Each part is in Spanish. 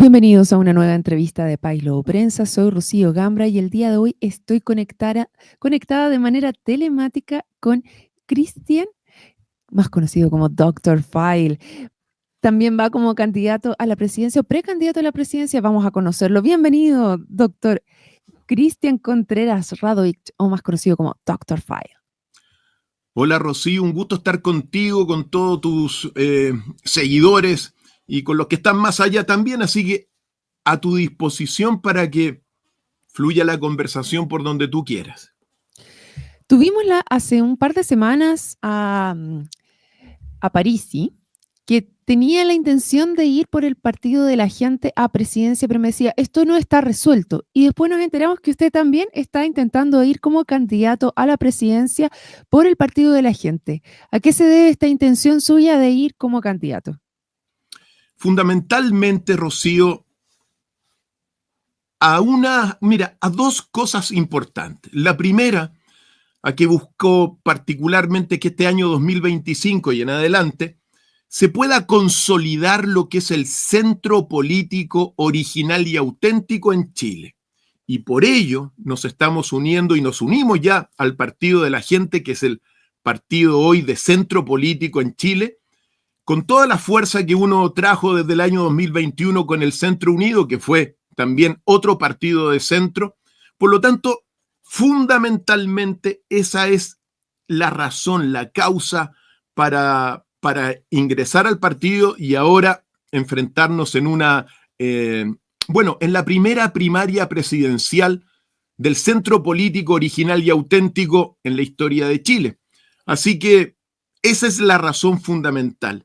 Bienvenidos a una nueva entrevista de País Lobo Prensa. Soy Rocío Gambra y el día de hoy estoy conectada de manera telemática con Cristian, más conocido como Doctor File. También va como candidato a la presidencia o precandidato a la presidencia. Vamos a conocerlo. Bienvenido, doctor Cristian Contreras Radovich, o más conocido como Doctor File. Hola Rocío, un gusto estar contigo, con todos tus seguidores y con los que están más allá también, así que a tu disposición para que fluya la conversación por donde tú quieras. Tuvimos hace un par de semanas a Parisi, que tenía la intención de ir por el partido de la gente a presidencia, pero me decía, esto no está resuelto. Y después nos enteramos que usted también está intentando ir como candidato a la presidencia por el partido de la gente. ¿A qué se debe esta intención suya de ir como candidato? Fundamentalmente, Rocío, a dos cosas importantes. La primera, a que busco particularmente que este año 2025 y en adelante se pueda consolidar lo que es el centro político original y auténtico en Chile. Y por ello nos estamos uniendo y nos unimos ya al Partido de la Gente, que es el partido hoy de centro político en Chile, con toda la fuerza que uno trajo desde el año 2021 con el Centro Unido, que fue también otro partido de centro. Por lo tanto, fundamentalmente esa es la razón, la causa para ingresar al partido y ahora enfrentarnos en en la primera primaria presidencial del centro político original y auténtico en la historia de Chile. Así que esa es la razón fundamental.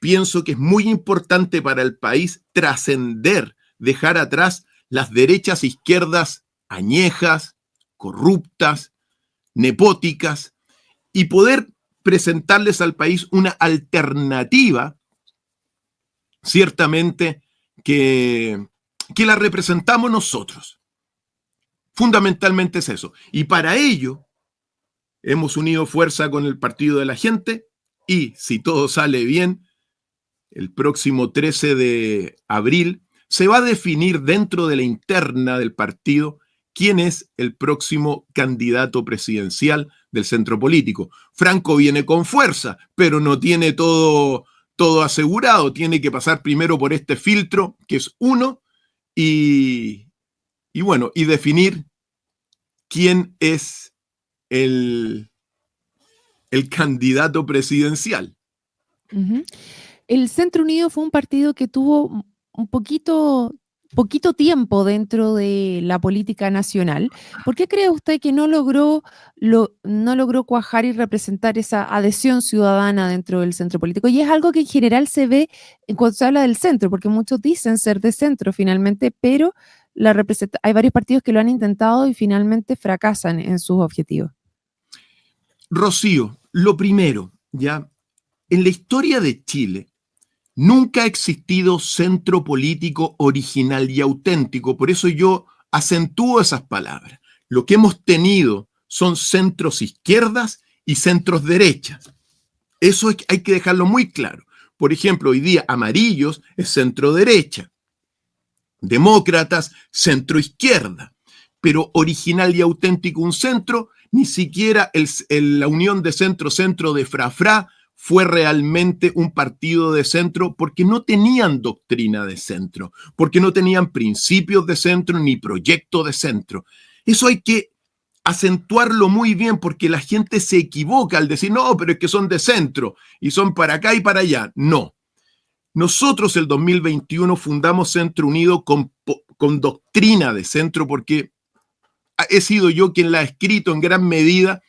Pienso que es muy importante para el país trascender, dejar atrás las derechas e izquierdas añejas, corruptas, nepóticas, y poder presentarles al país una alternativa, ciertamente, que la representamos nosotros. Fundamentalmente es eso. Y para ello hemos unido fuerza con el Partido de la Gente y, si todo sale bien, el próximo 13 de abril se va a definir dentro de la interna del partido quién es el próximo candidato presidencial del centro político. Franco viene con fuerza, pero no tiene todo asegurado. Tiene que pasar primero por este filtro, que es uno, y definir quién es el candidato presidencial. Uh-huh. El Centro Unido fue un partido que tuvo un poquito tiempo dentro de la política nacional. ¿Por qué cree usted que no logró cuajar y representar esa adhesión ciudadana dentro del centro político? Y es algo que en general se ve cuando se habla del centro, porque muchos dicen ser de centro finalmente, pero hay varios partidos que lo han intentado y finalmente fracasan en sus objetivos. Rocío, lo primero, ya, en la historia de Chile, nunca ha existido centro político original y auténtico, por eso yo acentúo esas palabras. Lo que hemos tenido son centros izquierdas y centros derechas. Eso hay que dejarlo muy claro. Por ejemplo, hoy día Amarillos es centro derecha, Demócratas centro izquierda, pero original y auténtico un centro, ni siquiera la unión de centro-centro de Frafra fue realmente un partido de centro porque no tenían doctrina de centro, porque no tenían principios de centro ni proyecto de centro. Eso hay que acentuarlo muy bien porque la gente se equivoca al decir, no, pero es que son de centro y son para acá y para allá. No. Nosotros el 2021 fundamos Centro Unido con doctrina de centro porque he sido yo quien la ha escrito en gran medida.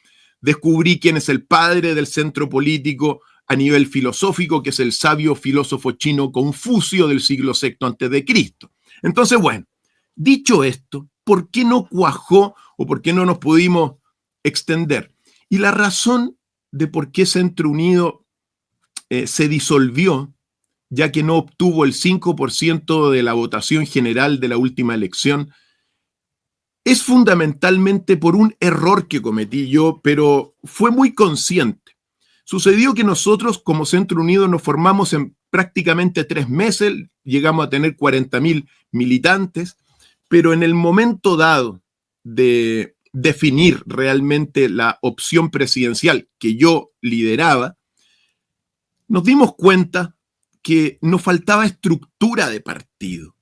Descubrí quién es el padre del centro político a nivel filosófico, que es el sabio filósofo chino Confucio del siglo VI a.C. Entonces, bueno, dicho esto, ¿por qué no cuajó o por qué no nos pudimos extender? Y la razón de por qué Centro Unido se disolvió, ya que no obtuvo el 5% de la votación general de la última elección, es fundamentalmente por un error que cometí yo, pero fue muy consciente. Sucedió que nosotros como Centro Unido nos formamos en prácticamente 3 meses llegamos a tener 40.000 militantes, pero en el momento dado de definir realmente la opción presidencial que yo lideraba, nos dimos cuenta que nos faltaba estructura de partido.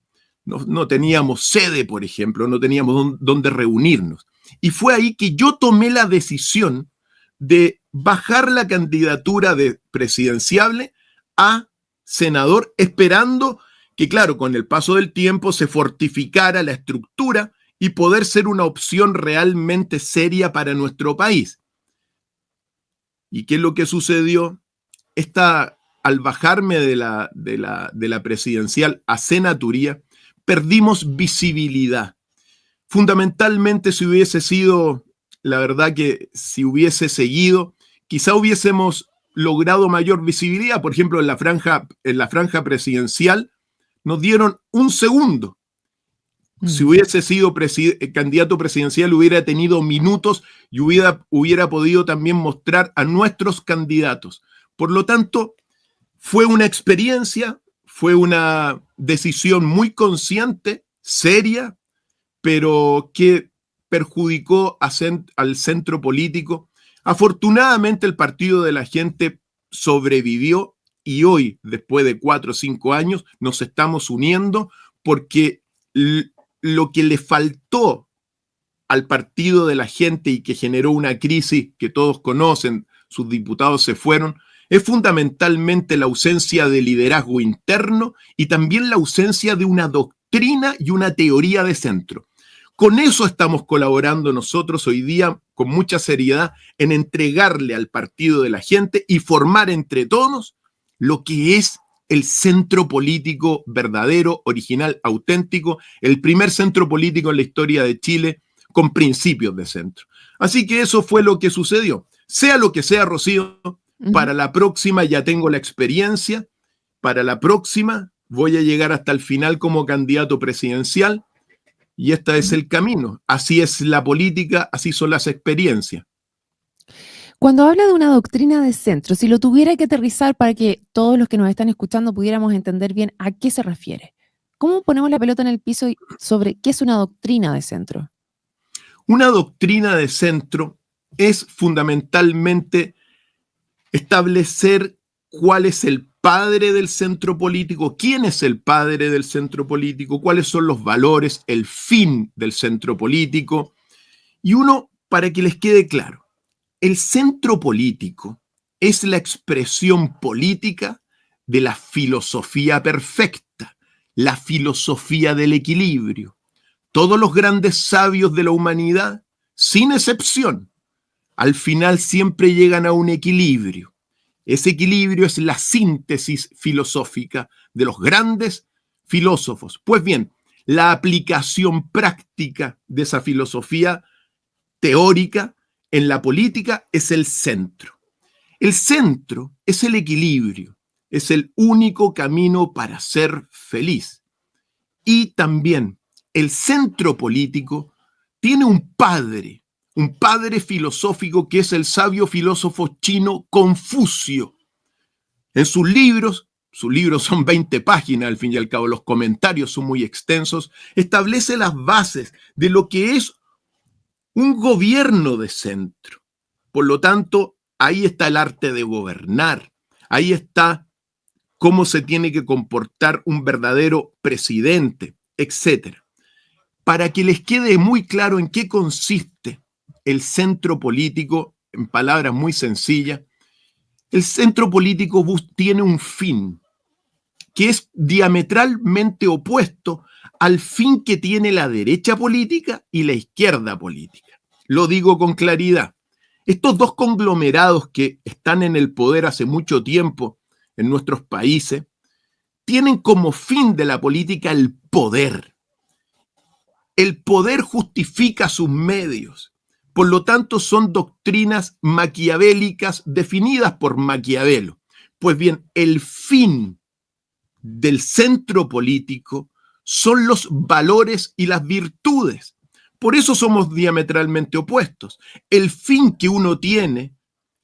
No teníamos sede, por ejemplo, no teníamos dónde reunirnos. Y fue ahí que yo tomé la decisión de bajar la candidatura de presidenciable a senador, esperando que, claro, con el paso del tiempo se fortificara la estructura y poder ser una opción realmente seria para nuestro país. ¿Y qué es lo que sucedió? Al bajarme de la presidencial a senaturía, perdimos visibilidad. Fundamentalmente, si hubiese sido, la verdad que si hubiese seguido, quizá hubiésemos logrado mayor visibilidad. Por ejemplo, en la franja presidencial nos dieron 1 segundo. Si hubiese sido candidato presidencial, hubiera tenido minutos y hubiera podido también mostrar a nuestros candidatos. Por lo tanto, fue una experiencia, fue una decisión muy consciente, seria, pero que perjudicó al centro político. Afortunadamente, el Partido de la Gente sobrevivió y hoy, después de 4 o 5 años, nos estamos uniendo porque lo que le faltó al Partido de la Gente y que generó una crisis que todos conocen, sus diputados se fueron, es fundamentalmente la ausencia de liderazgo interno y también la ausencia de una doctrina y una teoría de centro. Con eso estamos colaborando nosotros hoy día con mucha seriedad en entregarle al Partido de la Gente y formar entre todos lo que es el centro político verdadero, original, auténtico, el primer centro político en la historia de Chile con principios de centro. Así que eso fue lo que sucedió. Sea lo que sea, Rocío, para la próxima ya tengo la experiencia, para la próxima voy a llegar hasta el final como candidato presidencial y este es el camino. Así es la política, así son las experiencias. Cuando habla de una doctrina de centro, si lo tuviera que aterrizar para que todos los que nos están escuchando pudiéramos entender bien a qué se refiere, ¿cómo ponemos la pelota en el piso sobre qué es una doctrina de centro? Una doctrina de centro es fundamentalmente establecer cuál es el padre del centro político, quién es el padre del centro político, cuáles son los valores, el fin del centro político. Y para que les quede claro, el centro político es la expresión política de la filosofía perfecta, la filosofía del equilibrio. Todos los grandes sabios de la humanidad, sin excepción, al final siempre llegan a un equilibrio. Ese equilibrio es la síntesis filosófica de los grandes filósofos. Pues bien, la aplicación práctica de esa filosofía teórica en la política es el centro. El centro es el equilibrio, es el único camino para ser feliz. Y también el centro político tiene un padre filosófico que es el sabio filósofo chino Confucio. En sus libros son 20 páginas, al fin y al cabo los comentarios son muy extensos, establece las bases de lo que es un gobierno de centro. Por lo tanto, ahí está el arte de gobernar, ahí está cómo se tiene que comportar un verdadero presidente, etc. Para que les quede muy claro en qué consiste el centro político, en palabras muy sencillas, el centro político tiene un fin que es diametralmente opuesto al fin que tiene la derecha política y la izquierda política. Lo digo con claridad. Estos dos conglomerados que están en el poder hace mucho tiempo en nuestros países tienen como fin de la política el poder. El poder justifica sus medios. Por lo tanto, son doctrinas maquiavélicas definidas por Maquiavelo. Pues bien, el fin del centro político son los valores y las virtudes. Por eso somos diametralmente opuestos. El fin que uno tiene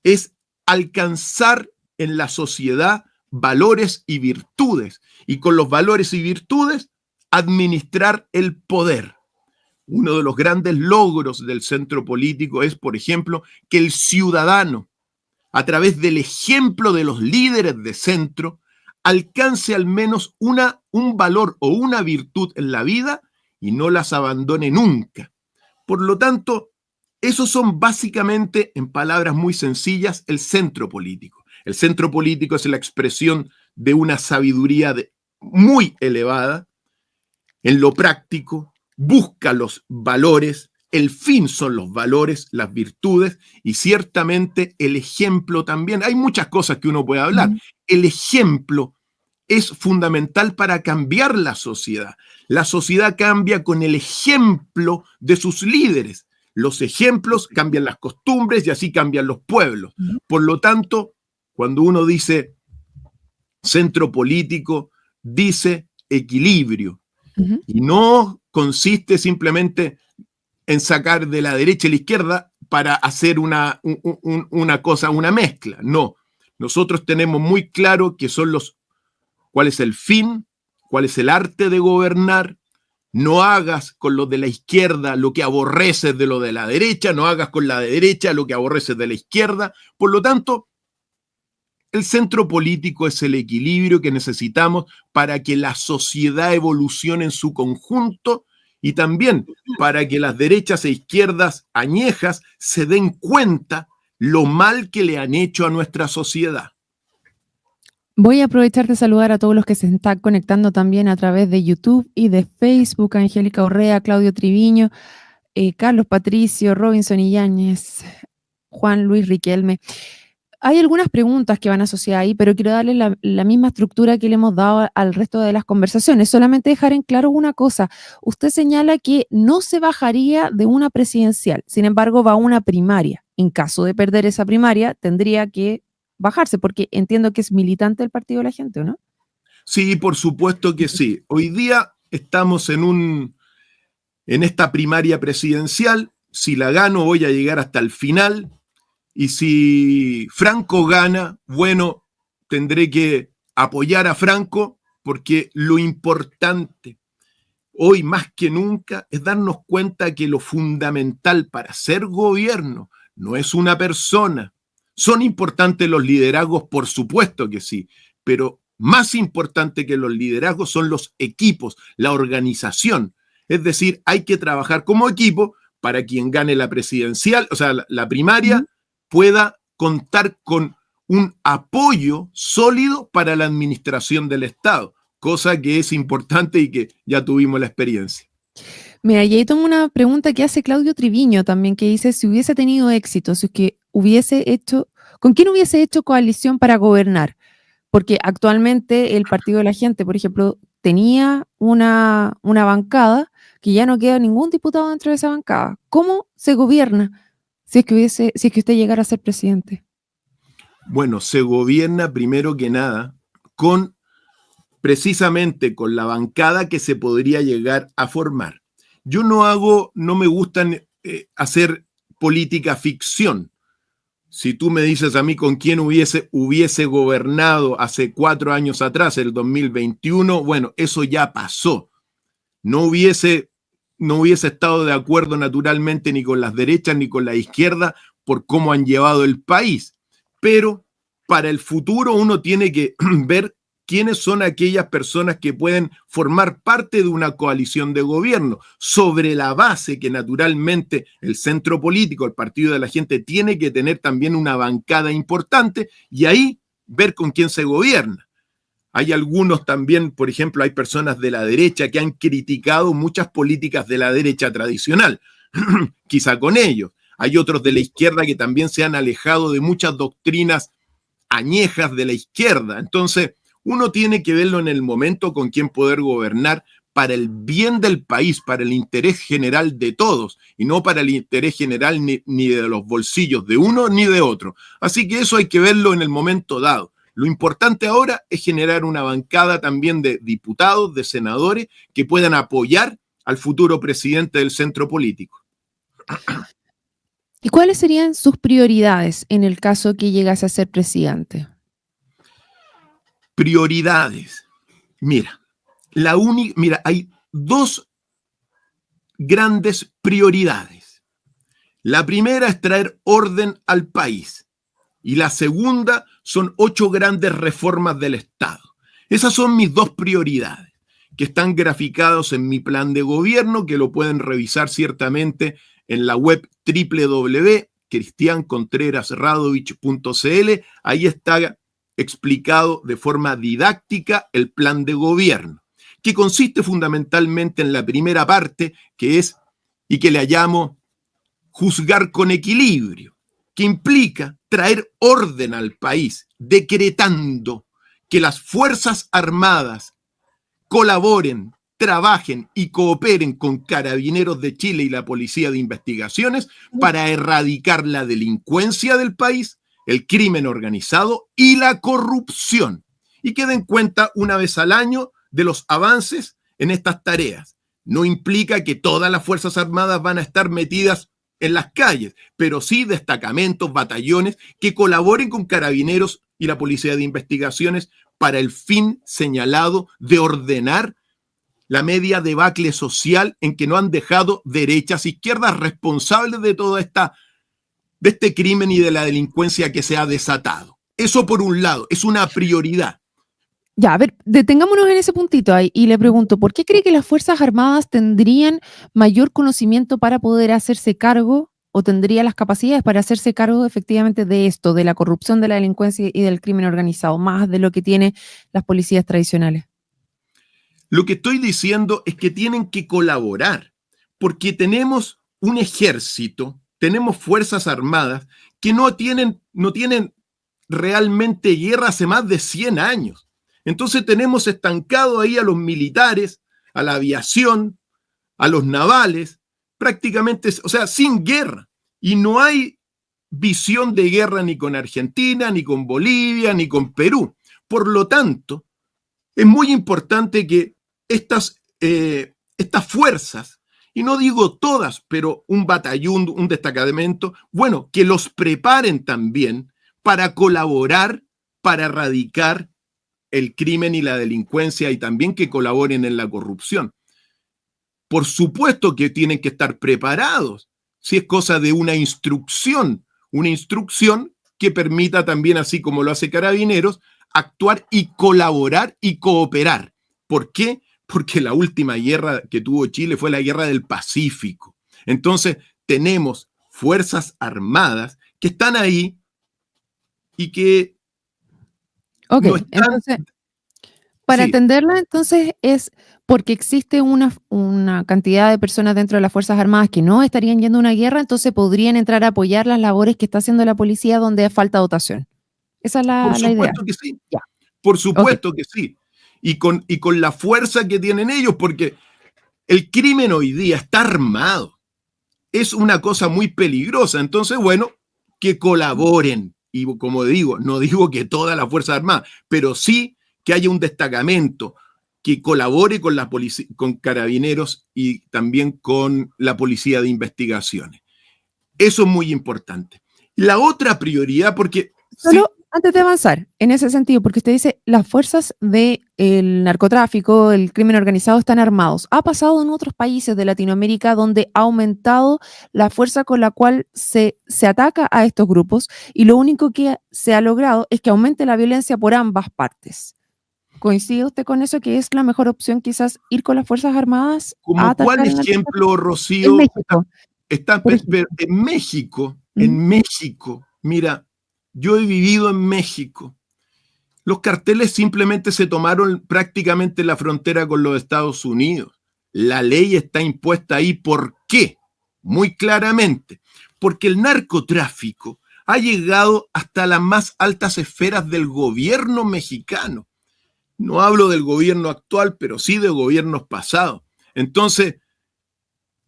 es alcanzar en la sociedad valores y virtudes, y con los valores y virtudes administrar el poder. Uno de los grandes logros del centro político es, por ejemplo, que el ciudadano, a través del ejemplo de los líderes de centro, alcance al menos un valor o una virtud en la vida y no las abandone nunca. Por lo tanto, esos son básicamente, en palabras muy sencillas, el centro político. El centro político es la expresión de una sabiduría muy elevada en lo práctico, busca los valores, el fin son los valores, las virtudes y ciertamente el ejemplo también. Hay muchas cosas que uno puede hablar. El ejemplo es fundamental para cambiar la sociedad. La sociedad cambia con el ejemplo de sus líderes. Los ejemplos cambian las costumbres y así cambian los pueblos. Por lo tanto, cuando uno dice centro político, dice equilibrio. Y no consiste simplemente en sacar de la derecha y la izquierda para hacer una cosa, una mezcla. No, nosotros tenemos muy claro que son cuál es el fin, cuál es el arte de gobernar. No hagas con los de la izquierda lo que aborreces de lo de la derecha, no hagas con la derecha lo que aborreces de la izquierda. Por lo tanto, el centro político es el equilibrio que necesitamos para que la sociedad evolucione en su conjunto y también para que las derechas e izquierdas añejas se den cuenta lo mal que le han hecho a nuestra sociedad. Voy a aprovechar de saludar a todos los que se están conectando también a través de YouTube y de Facebook: Angélica Urrea, Claudio Triviño, Carlos Patricio, Robinson Iñáñez, Juan Luis Riquelme. Hay algunas preguntas que van asociadas ahí, pero quiero darle la misma estructura que le hemos dado al resto de las conversaciones. Solamente dejar en claro una cosa. Usted señala que no se bajaría de una presidencial, sin embargo va a una primaria. En caso de perder esa primaria, tendría que bajarse, porque entiendo que es militante del Partido de la Gente, ¿o no? Sí, por supuesto que sí. Hoy día estamos en esta primaria presidencial. Si la gano, voy a llegar hasta el final. Y si Franco gana, bueno, tendré que apoyar a Franco, porque lo importante hoy más que nunca es darnos cuenta que lo fundamental para ser gobierno no es una persona. Son importantes los liderazgos, por supuesto que sí, pero más importante que los liderazgos son los equipos, la organización. Es decir, hay que trabajar como equipo para quien gane la presidencial, o sea, la primaria, pueda contar con un apoyo sólido para la administración del Estado, cosa que es importante y que ya tuvimos la experiencia. Mira, y ahí tengo una pregunta que hace Claudio Triviño también, que dice: si hubiese tenido éxito, si es que hubiese hecho, ¿con quién hubiese hecho coalición para gobernar? Porque actualmente el Partido de la Gente, por ejemplo, tenía una bancada que ya no queda ningún diputado dentro de esa bancada. ¿Cómo se gobierna si es que usted llegara a ser presidente? Bueno, se gobierna primero que nada precisamente con la bancada que se podría llegar a formar. Yo no me gusta hacer política ficción. Si tú me dices a mí con quién hubiese gobernado hace 4 años atrás, el 2021, bueno, eso ya pasó. No hubiese estado de acuerdo naturalmente ni con las derechas ni con la izquierda por cómo han llevado el país. Pero para el futuro uno tiene que ver quiénes son aquellas personas que pueden formar parte de una coalición de gobierno, sobre la base que naturalmente el centro político, el Partido de la Gente, tiene que tener también una bancada importante y ahí ver con quién se gobierna. Hay algunos también, por ejemplo, hay personas de la derecha que han criticado muchas políticas de la derecha tradicional, quizá con ellos. Hay otros de la izquierda que también se han alejado de muchas doctrinas añejas de la izquierda. Entonces, uno tiene que verlo en el momento con quién poder gobernar para el bien del país, para el interés general de todos, y no para el interés general ni de los bolsillos de uno ni de otro. Así que eso hay que verlo en el momento dado. Lo importante ahora es generar una bancada también de diputados, de senadores, que puedan apoyar al futuro presidente del centro político. ¿Y cuáles serían sus prioridades en el caso que llegase a ser presidente? Prioridades. Mira, hay dos grandes prioridades. La primera es traer orden al país y la segunda son 8 grandes reformas del Estado. Esas son mis dos prioridades, que están graficados en mi plan de gobierno, que lo pueden revisar ciertamente en la web www.cristiancontrerasradovich.cl. Ahí está explicado de forma didáctica el plan de gobierno, que consiste fundamentalmente en la primera parte, que es, y que le llamo juzgar con equilibrio, que implica traer orden al país, decretando que las Fuerzas Armadas colaboren, trabajen y cooperen con Carabineros de Chile y la Policía de Investigaciones para erradicar la delincuencia del país, el crimen organizado y la corrupción, y que den cuenta una vez al año de los avances en estas tareas. No implica que todas las Fuerzas Armadas van a estar metidas en las calles, pero sí destacamentos, batallones que colaboren con Carabineros y la Policía de Investigaciones para el fin señalado de ordenar la media debacle social en que no han dejado derechas e izquierdas responsables de toda de este crimen y de la delincuencia que se ha desatado. Eso por un lado, es una prioridad. Ya, a ver, detengámonos en ese puntito ahí y le pregunto, ¿por qué cree que las Fuerzas Armadas tendrían mayor conocimiento para poder hacerse cargo o tendría las capacidades para hacerse cargo efectivamente de esto, de la corrupción, de la delincuencia y del crimen organizado, más de lo que tienen las policías tradicionales? Lo que estoy diciendo es que tienen que colaborar, porque tenemos un ejército, tenemos Fuerzas Armadas que no tienen realmente guerra hace más de 100 años. Entonces tenemos estancado ahí a los militares, a la aviación, a los navales, prácticamente, o sea, sin guerra. Y no hay visión de guerra ni con Argentina, ni con Bolivia, ni con Perú. Por lo tanto, es muy importante que estas fuerzas, y no digo todas, pero un batallón, un destacamento, bueno, que los preparen también para colaborar, para erradicar el crimen y la delincuencia y también que colaboren en la corrupción. Por supuesto que tienen que estar preparados, si es cosa de una instrucción que permita también, así como lo hace Carabineros, actuar y colaborar y cooperar. ¿Por qué? Porque la última guerra que tuvo Chile fue la Guerra del Pacífico. Entonces, tenemos Fuerzas Armadas que están ahí y que Ok, no están... entonces, para Sí, entenderla, entonces es porque existe una cantidad de personas dentro de las Fuerzas Armadas que no estarían yendo a una guerra, entonces podrían entrar a apoyar las labores que está haciendo la policía donde falta dotación. Esa es por la idea. supuesto que sí. Ya, Por ok. supuesto que sí. Y con la fuerza que tienen ellos, porque el crimen hoy día está armado. Es una cosa muy peligrosa. Entonces, bueno, que colaboren. Y como digo, no digo que todas las Fuerzas Armadas, pero sí que haya un destacamento que colabore con la policía, con Carabineros y también con la Policía de Investigaciones. Eso es muy importante. La otra prioridad, porque sí, Solo antes de avanzar, en ese sentido, porque usted dice, las fuerzas del narcotráfico, el crimen organizado están armados. Ha pasado en otros países de Latinoamérica donde ha aumentado la fuerza con la cual se ataca a estos grupos y lo único que se ha logrado es que aumente la violencia por ambas partes. ¿Coincide usted con eso, que es la mejor opción quizás ir con las Fuerzas Armadas a como cuál atacar el narcotráfico? ejemplo, En Rocío, México, por pero ejemplo. en México, mira, yo he vivido en México. Los carteles simplemente se tomaron prácticamente la frontera con los Estados Unidos. La ley está impuesta ahí. ¿Por qué? Muy claramente. Porque el narcotráfico ha llegado hasta las más altas esferas del gobierno mexicano. No hablo del gobierno actual, pero sí de gobiernos pasados. Entonces,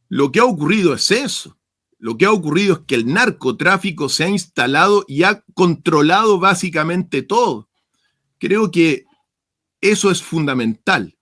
lo que ha ocurrido es eso. Lo que ha ocurrido es que el narcotráfico se ha instalado y ha controlado básicamente todo. Creo que eso es fundamental.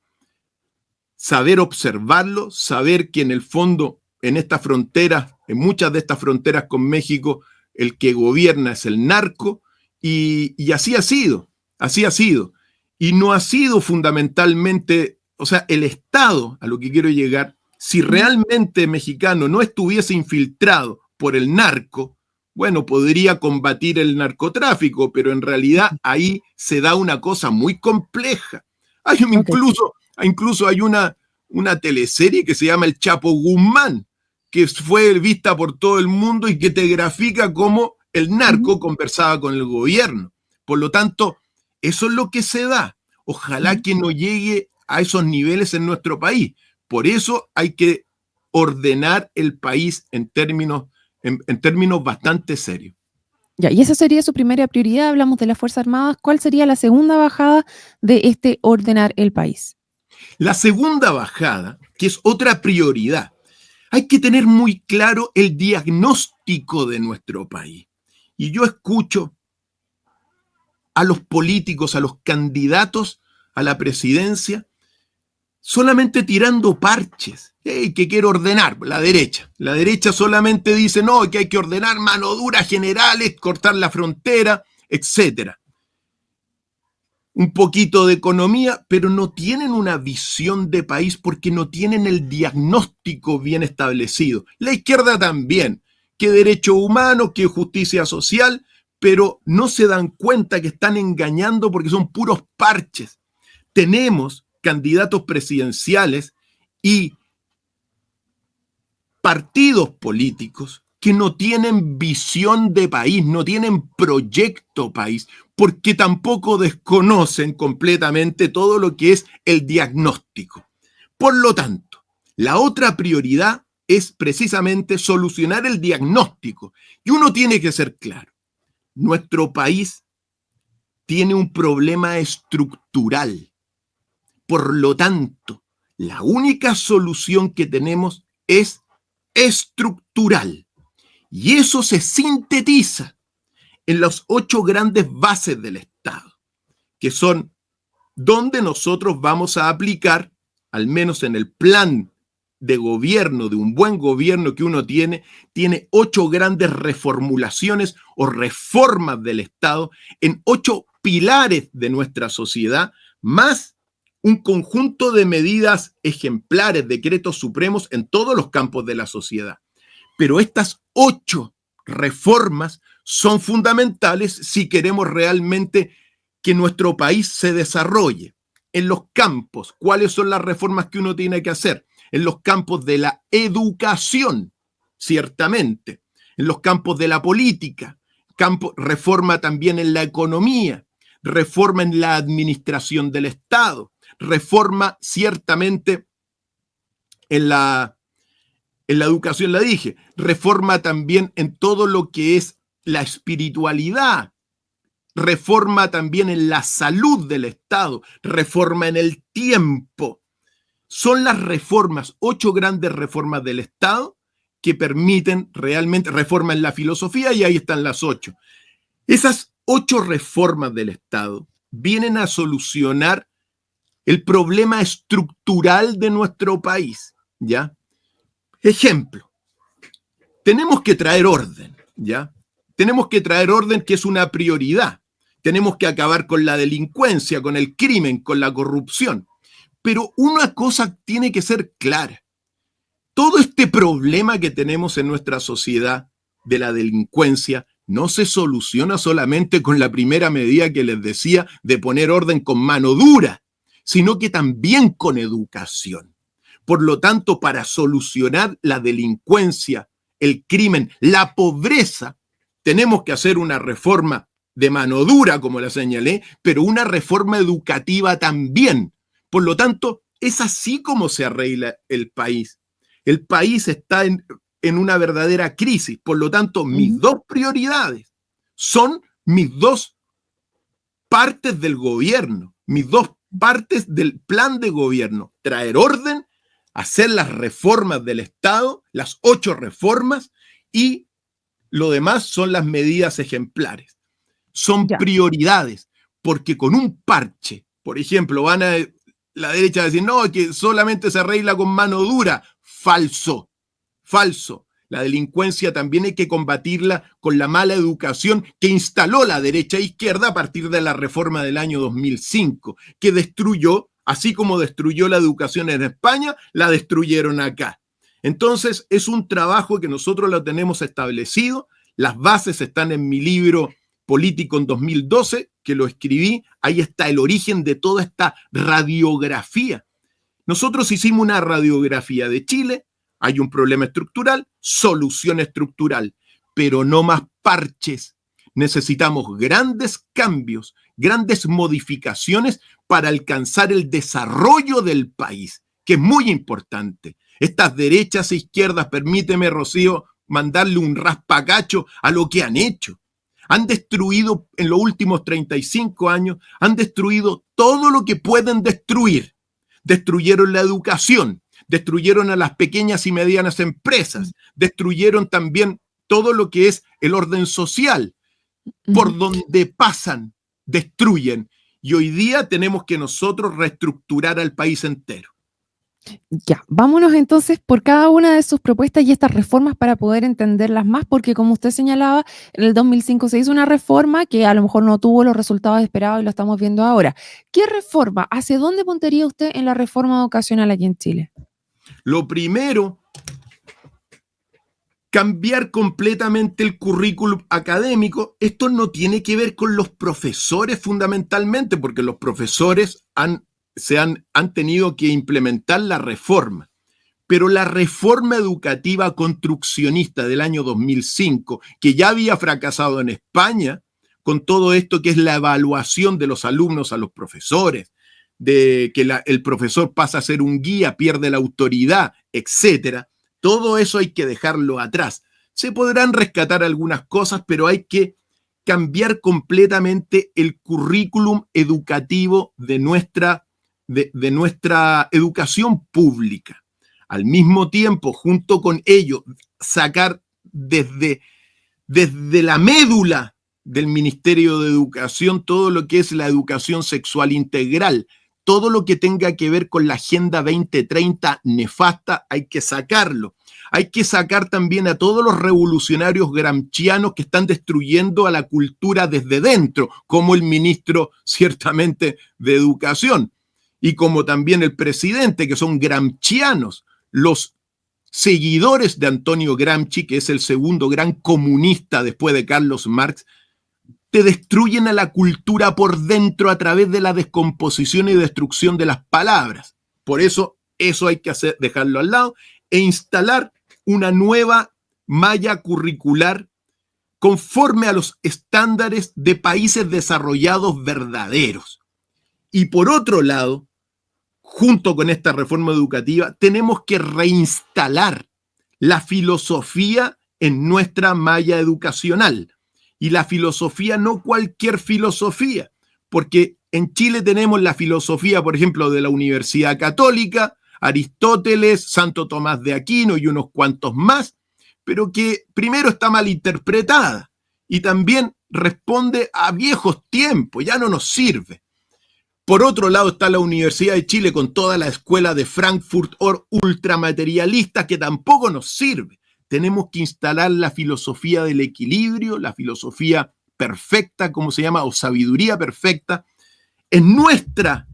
Saber observarlo, saber que en el fondo, en estas fronteras, en muchas de estas fronteras con México, el que gobierna es el narco y así ha sido, así ha sido. Y no ha sido fundamentalmente, o sea, el Estado, a lo que quiero llegar, si realmente mexicano no estuviese infiltrado por el narco, bueno, podría combatir el narcotráfico, pero en realidad ahí se da una cosa muy compleja. Hay Ok. incluso hay una teleserie que se llama El Chapo Guzmán, que fue vista por todo el mundo y que te grafica cómo el Ujú, narco conversaba con el gobierno. Por lo tanto, eso es lo que se da. Ojalá ujú. que no llegue a esos niveles en nuestro país. Por eso hay que ordenar el país en términos bastante serios. Ya, y esa sería su primera prioridad, hablamos de las Fuerzas Armadas. ¿Cuál sería la segunda bajada de este ordenar el país? La segunda bajada, que es otra prioridad, hay que tener muy claro el diagnóstico de nuestro país. Y yo escucho a los políticos, a los candidatos a la presidencia, solamente tirando parches. Hey, que quiero ordenar, la derecha. La derecha solamente dice, no, que hay que ordenar mano dura generales, cortar la frontera, etcétera. Un poquito de economía, pero no tienen una visión de país porque no tienen el diagnóstico bien establecido. La izquierda también, que derechos humanos, que justicia social, pero no se dan cuenta que están engañando porque son puros parches. Tenemos candidatos presidenciales y partidos políticos que no tienen visión de país, no tienen proyecto país, porque tampoco desconocen completamente todo lo que es el diagnóstico. Por lo tanto, la otra prioridad es precisamente solucionar el diagnóstico. Y uno tiene que ser claro, nuestro país tiene un problema estructural. Por lo tanto, la única solución que tenemos es estructural. Y eso se sintetiza en las 8 grandes bases del Estado, que son donde nosotros vamos a aplicar, al menos en el plan de gobierno, de un buen gobierno que uno tiene 8 grandes reformulaciones o reformas del Estado en 8 pilares de nuestra sociedad, más un conjunto de medidas ejemplares, decretos supremos en todos los campos de la sociedad. Pero estas 8 reformas son fundamentales si queremos realmente que nuestro país se desarrolle. En los campos, ¿cuáles son las reformas que uno tiene que hacer? En los campos de la educación, ciertamente. En los campos de la política, reforma también en la economía, reforma en la administración del Estado, reforma ciertamente en la educación, la dije, reforma también en todo lo que es la espiritualidad, reforma también en la salud del Estado, reforma en el tiempo. Son las reformas, 8 grandes reformas del Estado que permiten realmente, reforma en la filosofía y ahí están las 8. Esas 8 reformas del Estado vienen a solucionar el problema estructural de nuestro país, ¿ya? Ejemplo, tenemos que traer orden, ¿ya? Tenemos que traer orden, que es una prioridad. Tenemos que acabar con la delincuencia, con el crimen, con la corrupción. Pero una cosa tiene que ser clara. Todo este problema que tenemos en nuestra sociedad de la delincuencia no se soluciona solamente con la primera medida que les decía de poner orden con mano dura, sino que también con educación. Por lo tanto, para solucionar la delincuencia, el crimen, la pobreza, tenemos que hacer una reforma de mano dura, como la señalé, pero una reforma educativa también. Por lo tanto, es así como se arregla el país. El país está en una verdadera crisis. Por lo tanto, mis 2 prioridades son mis 2 partes del gobierno, mis 2 partes del plan de gobierno. Traer orden, hacer las reformas del Estado, las 8 reformas, y lo demás son las medidas ejemplares. Son Ya. prioridades, porque con un parche, por ejemplo, van a la derecha a decir, no, que solamente se arregla con mano dura. Falso, falso. La delincuencia también hay que combatirla con la mala educación que instaló la derecha e izquierda a partir de la reforma del año 2005, que destruyó, así como destruyó la educación en España, la destruyeron acá. Entonces, es un trabajo que nosotros lo tenemos establecido. Las bases están en mi libro Político en 2012, que lo escribí. Ahí está el origen de toda esta radiografía. Nosotros hicimos una radiografía de Chile. Hay un problema estructural, solución estructural, pero no más parches. Necesitamos grandes cambios, grandes modificaciones para alcanzar el desarrollo del país, que es muy importante. Estas derechas e izquierdas, permíteme, Rocío, mandarle un raspacacho a lo que han hecho. Han destruido en los últimos 35 años, han destruido todo lo que pueden destruir. Destruyeron la educación, destruyeron a las pequeñas y medianas empresas, destruyeron también todo lo que es el orden social. Por donde pasan, destruyen. Y hoy día tenemos que nosotros reestructurar al país entero. Ya, vámonos entonces por cada una de sus propuestas y estas reformas para poder entenderlas más, porque como usted señalaba, en el 2005 se hizo una reforma que a lo mejor no tuvo los resultados esperados y lo estamos viendo ahora. ¿Qué reforma? ¿Hacia dónde apuntaría usted en la reforma educacional aquí en Chile? Lo primero, cambiar completamente el currículum académico. Esto no tiene que ver con los profesores fundamentalmente, porque los profesores han tenido que implementar la reforma. Pero la reforma educativa construccionista del año 2005, que ya había fracasado en España, con todo esto que es la evaluación de los alumnos a los profesores, de que el profesor pasa a ser un guía, pierde la autoridad, etcétera. Todo eso hay que dejarlo atrás. Se podrán rescatar algunas cosas, pero hay que cambiar completamente el currículum educativo de nuestra educación pública. Al mismo tiempo, junto con ello, sacar desde la médula del Ministerio de Educación todo lo que es la educación sexual integral, todo lo que tenga que ver con la Agenda 2030 nefasta, hay que sacarlo. Hay que sacar también a todos los revolucionarios gramscianos que están destruyendo a la cultura desde dentro, como el ministro ciertamente de Educación y como también el presidente, que son gramscianos, los seguidores de Antonio Gramsci, que es el segundo gran comunista después de Carlos Marx, te destruyen a la cultura por dentro a través de la descomposición y destrucción de las palabras. Por eso hay que dejarlo al lado e instalar una nueva malla curricular conforme a los estándares de países desarrollados verdaderos. Y por otro lado, junto con esta reforma educativa, tenemos que reinstalar la filosofía en nuestra malla educacional. Y la filosofía, no cualquier filosofía, porque en Chile tenemos la filosofía, por ejemplo, de la Universidad Católica, Aristóteles, Santo Tomás de Aquino y unos cuantos más, pero que primero está mal interpretada y también responde a viejos tiempos, ya no nos sirve. Por otro lado está la Universidad de Chile con toda la escuela de Frankfurt ultramaterialista que tampoco nos sirve. Tenemos que instalar la filosofía del equilibrio, la filosofía perfecta, como se llama, o sabiduría perfecta, en nuestra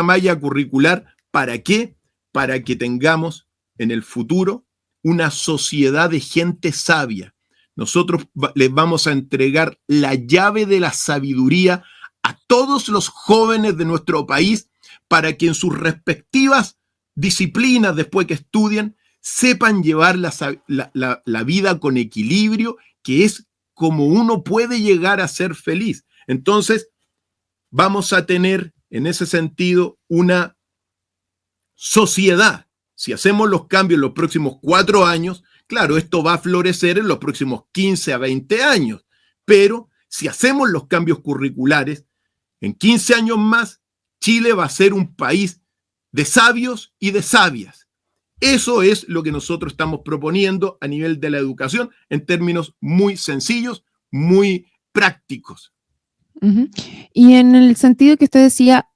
malla curricular. ¿Para qué? Para que tengamos en el futuro una sociedad de gente sabia. Nosotros les vamos a entregar la llave de la sabiduría a todos los jóvenes de nuestro país para que en sus respectivas disciplinas, después que estudien, sepan llevar la vida con equilibrio, que es como uno puede llegar a ser feliz. Entonces, vamos a tener en ese sentido una sociedad. Si hacemos los cambios en los próximos 4 años, claro, esto va a florecer en los próximos 15 a 20 años, pero si hacemos los cambios curriculares, en 15 años más, Chile va a ser un país de sabios y de sabias. Eso es lo que nosotros estamos proponiendo a nivel de la educación en términos muy sencillos, muy prácticos. Y en el sentido que usted decía,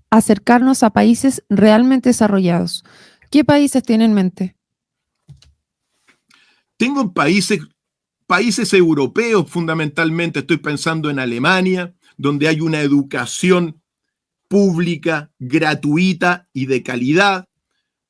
acercarnos a países realmente desarrollados. ¿Qué países tiene en mente? tengo en países europeos fundamentalmente, estoy pensando en Alemania, donde hay una educación pública, gratuita y de calidad,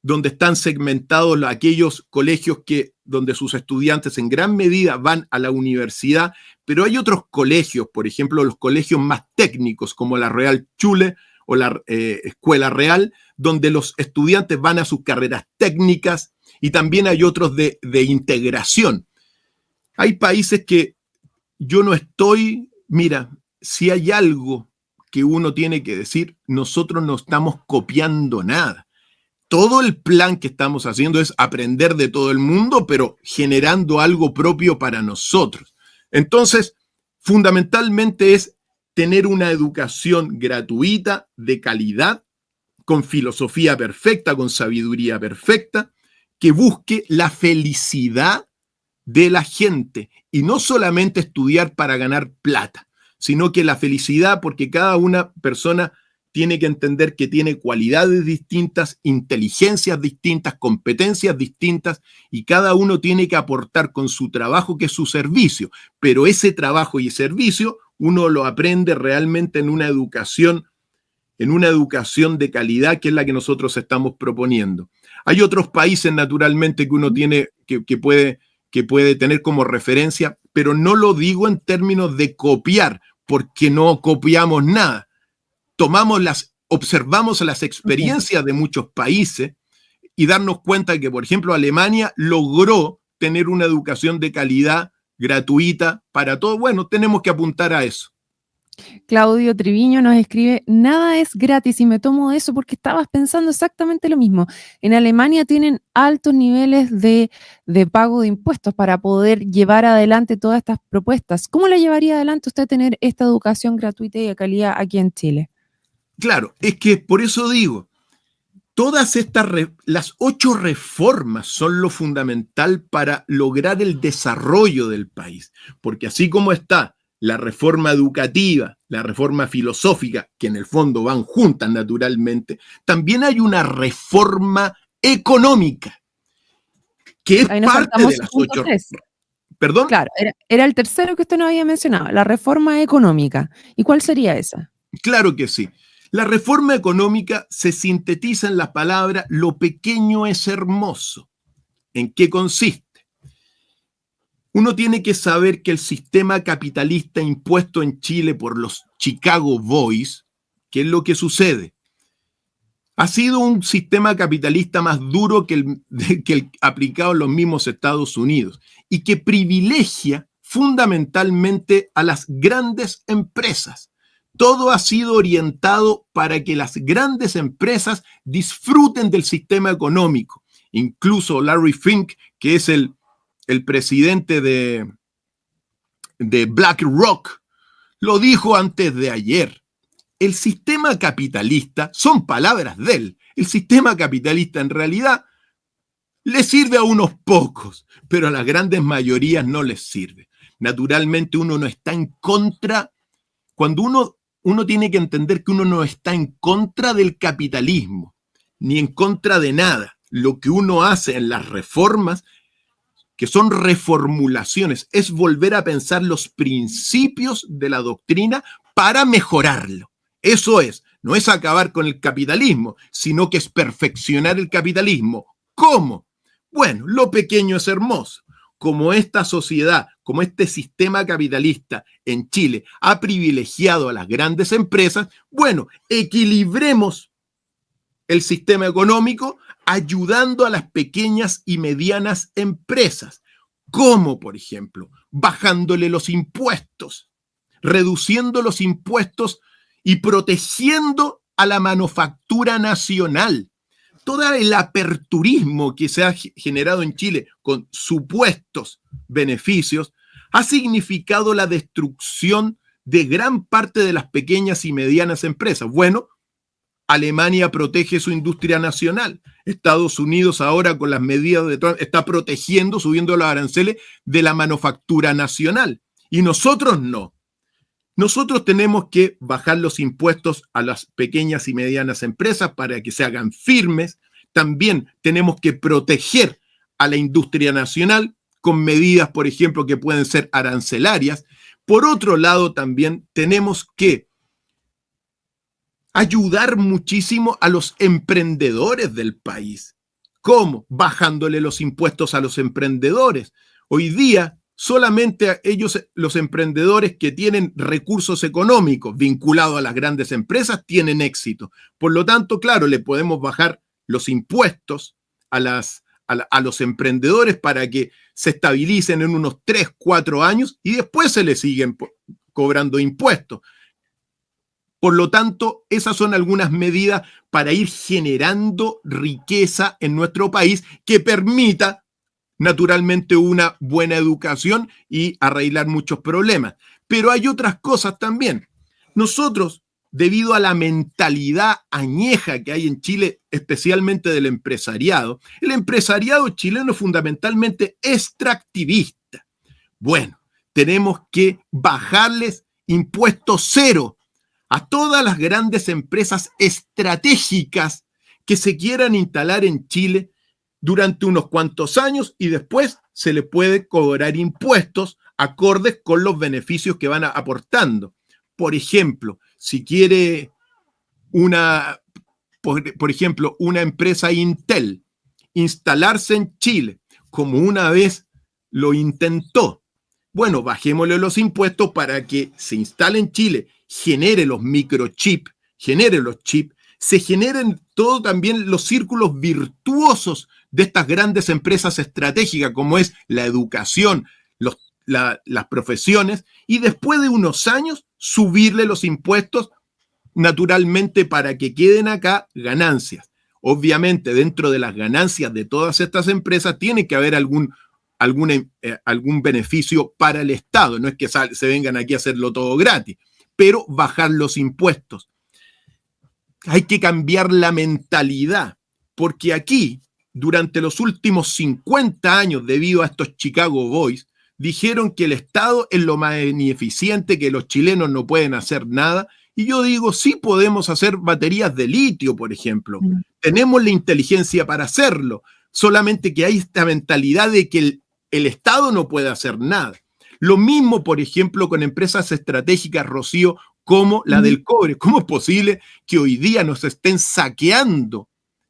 donde están segmentados aquellos colegios donde sus estudiantes en gran medida van a la universidad, pero hay otros colegios, por ejemplo, los colegios más técnicos, como la Realschule o la Escuela Real, donde los estudiantes van a sus carreras técnicas, y también hay otros de integración. Hay países que yo no estoy, mira, si hay algo que uno tiene que decir, nosotros no estamos copiando nada. Todo el plan que estamos haciendo es aprender de todo el mundo, pero generando algo propio para nosotros. Entonces, fundamentalmente es tener una educación gratuita, de calidad, con filosofía perfecta, con sabiduría perfecta, que busque la felicidad de la gente y no solamente estudiar para ganar plata, sino que la felicidad, porque cada una persona tiene que entender que tiene cualidades distintas, inteligencias distintas, competencias distintas, y cada uno tiene que aportar con su trabajo, que es su servicio. Pero ese trabajo y servicio uno lo aprende realmente en una educación de calidad, que es la que nosotros estamos proponiendo. Hay otros países, naturalmente, que uno tiene, que puede tener como referencia, pero no lo digo en términos de copiar, porque no copiamos nada. Observamos las experiencias de muchos países y darnos cuenta que, por ejemplo, Alemania logró tener una educación de calidad gratuita para todos. Bueno, tenemos que apuntar a eso. Claudio Triviño nos escribe: nada es gratis, y me tomo eso porque estabas pensando exactamente lo mismo. En Alemania tienen altos niveles de pago de impuestos para poder llevar adelante todas estas propuestas. ¿Cómo la llevaría adelante usted tener esta educación gratuita y de calidad aquí en Chile? Claro, es que por eso digo, todas las 8 reformas son lo fundamental para lograr el desarrollo del país, porque así como está la reforma educativa, la reforma filosófica, que en el fondo van juntas naturalmente, también hay una reforma económica, que es parte de las 8. ¿Perdón? Claro, era el tercero que usted no había mencionado, la reforma económica. ¿Y cuál sería esa? Claro que sí. La reforma económica se sintetiza en la palabra "lo pequeño es hermoso". ¿En qué consiste? Uno tiene que saber que el sistema capitalista impuesto en Chile por los Chicago Boys, ¿qué es lo que sucede? Ha sido un sistema capitalista más duro que el aplicado en los mismos Estados Unidos, y que privilegia fundamentalmente a las grandes empresas. Todo ha sido orientado para que las grandes empresas disfruten del sistema económico. Incluso Larry Fink, que es el presidente de BlackRock, lo dijo antes de ayer. El sistema capitalista, son palabras de él, el sistema capitalista en realidad le sirve a unos pocos, pero a las grandes mayorías no les sirve. Naturalmente uno no está en contra, cuando uno tiene que entender que uno no está en contra del capitalismo, ni en contra de nada. Lo que uno hace en las reformas, que son reformulaciones, es volver a pensar los principios de la doctrina para mejorarlo. Eso es, no es acabar con el capitalismo, sino que es perfeccionar el capitalismo. ¿Cómo? Bueno, lo pequeño es hermoso. Como esta sociedad, como este sistema capitalista en Chile ha privilegiado a las grandes empresas, bueno, equilibremos el sistema económico ayudando a las pequeñas y medianas empresas. ¿Cómo, por ejemplo? Bajándole los impuestos, reduciendo los impuestos y protegiendo a la manufactura nacional. Todo el aperturismo que se ha generado en Chile con supuestos beneficios ha significado la destrucción de gran parte de las pequeñas y medianas empresas. Bueno, Alemania protege su industria nacional. Estados Unidos ahora con las medidas de Trump está protegiendo, subiendo los aranceles de la manufactura nacional. Y nosotros no. Nosotros tenemos que bajar los impuestos a las pequeñas y medianas empresas para que se hagan firmes. También tenemos que proteger a la industria nacional con medidas, por ejemplo, que pueden ser arancelarias. Por otro lado, también tenemos que ayudar muchísimo a los emprendedores del país. ¿Cómo? Bajándole los impuestos a los emprendedores. Hoy día, solamente ellos, los emprendedores que tienen recursos económicos vinculados a las grandes empresas, tienen éxito. Por lo tanto, claro, le podemos bajar los impuestos a los emprendedores para que se estabilicen en unos 3, 4 años y después se les siguen cobrando impuestos. Por lo tanto, esas son algunas medidas para ir generando riqueza en nuestro país que permita, naturalmente, una buena educación y arreglar muchos problemas. Pero hay otras cosas también. Nosotros, debido a la mentalidad añeja que hay en Chile, especialmente del empresariado, el empresariado chileno es fundamentalmente extractivista. Bueno, tenemos que bajarles impuestos cero a todas las grandes empresas estratégicas que se quieran instalar en Chile durante unos cuantos años y después se le puede cobrar impuestos acordes con los beneficios que van aportando. Por ejemplo, si quiere por ejemplo, una empresa Intel instalarse en Chile, como una vez lo intentó, bueno, bajémosle los impuestos para que se instale en Chile, genere los microchips, genere los chips, se generen todo también los círculos virtuosos de estas grandes empresas estratégicas, como es la educación, las profesiones, y después de unos años subirle los impuestos naturalmente para que queden acá ganancias. Obviamente, dentro de las ganancias de todas estas empresas tiene que haber algún beneficio para el Estado. No es que se vengan aquí a hacerlo todo gratis, pero bajar los impuestos. Hay que cambiar la mentalidad, porque aquí, durante los últimos 50 años, debido a estos Chicago Boys, dijeron que el Estado es lo más ineficiente, que los chilenos no pueden hacer nada. Y yo digo, sí podemos hacer baterías de litio, por ejemplo. Tenemos la inteligencia para hacerlo, solamente que hay esta mentalidad de que el Estado no puede hacer nada. Lo mismo, por ejemplo, con empresas estratégicas, Rocío, como la del cobre. ¿Cómo es posible que hoy día nos estén saqueando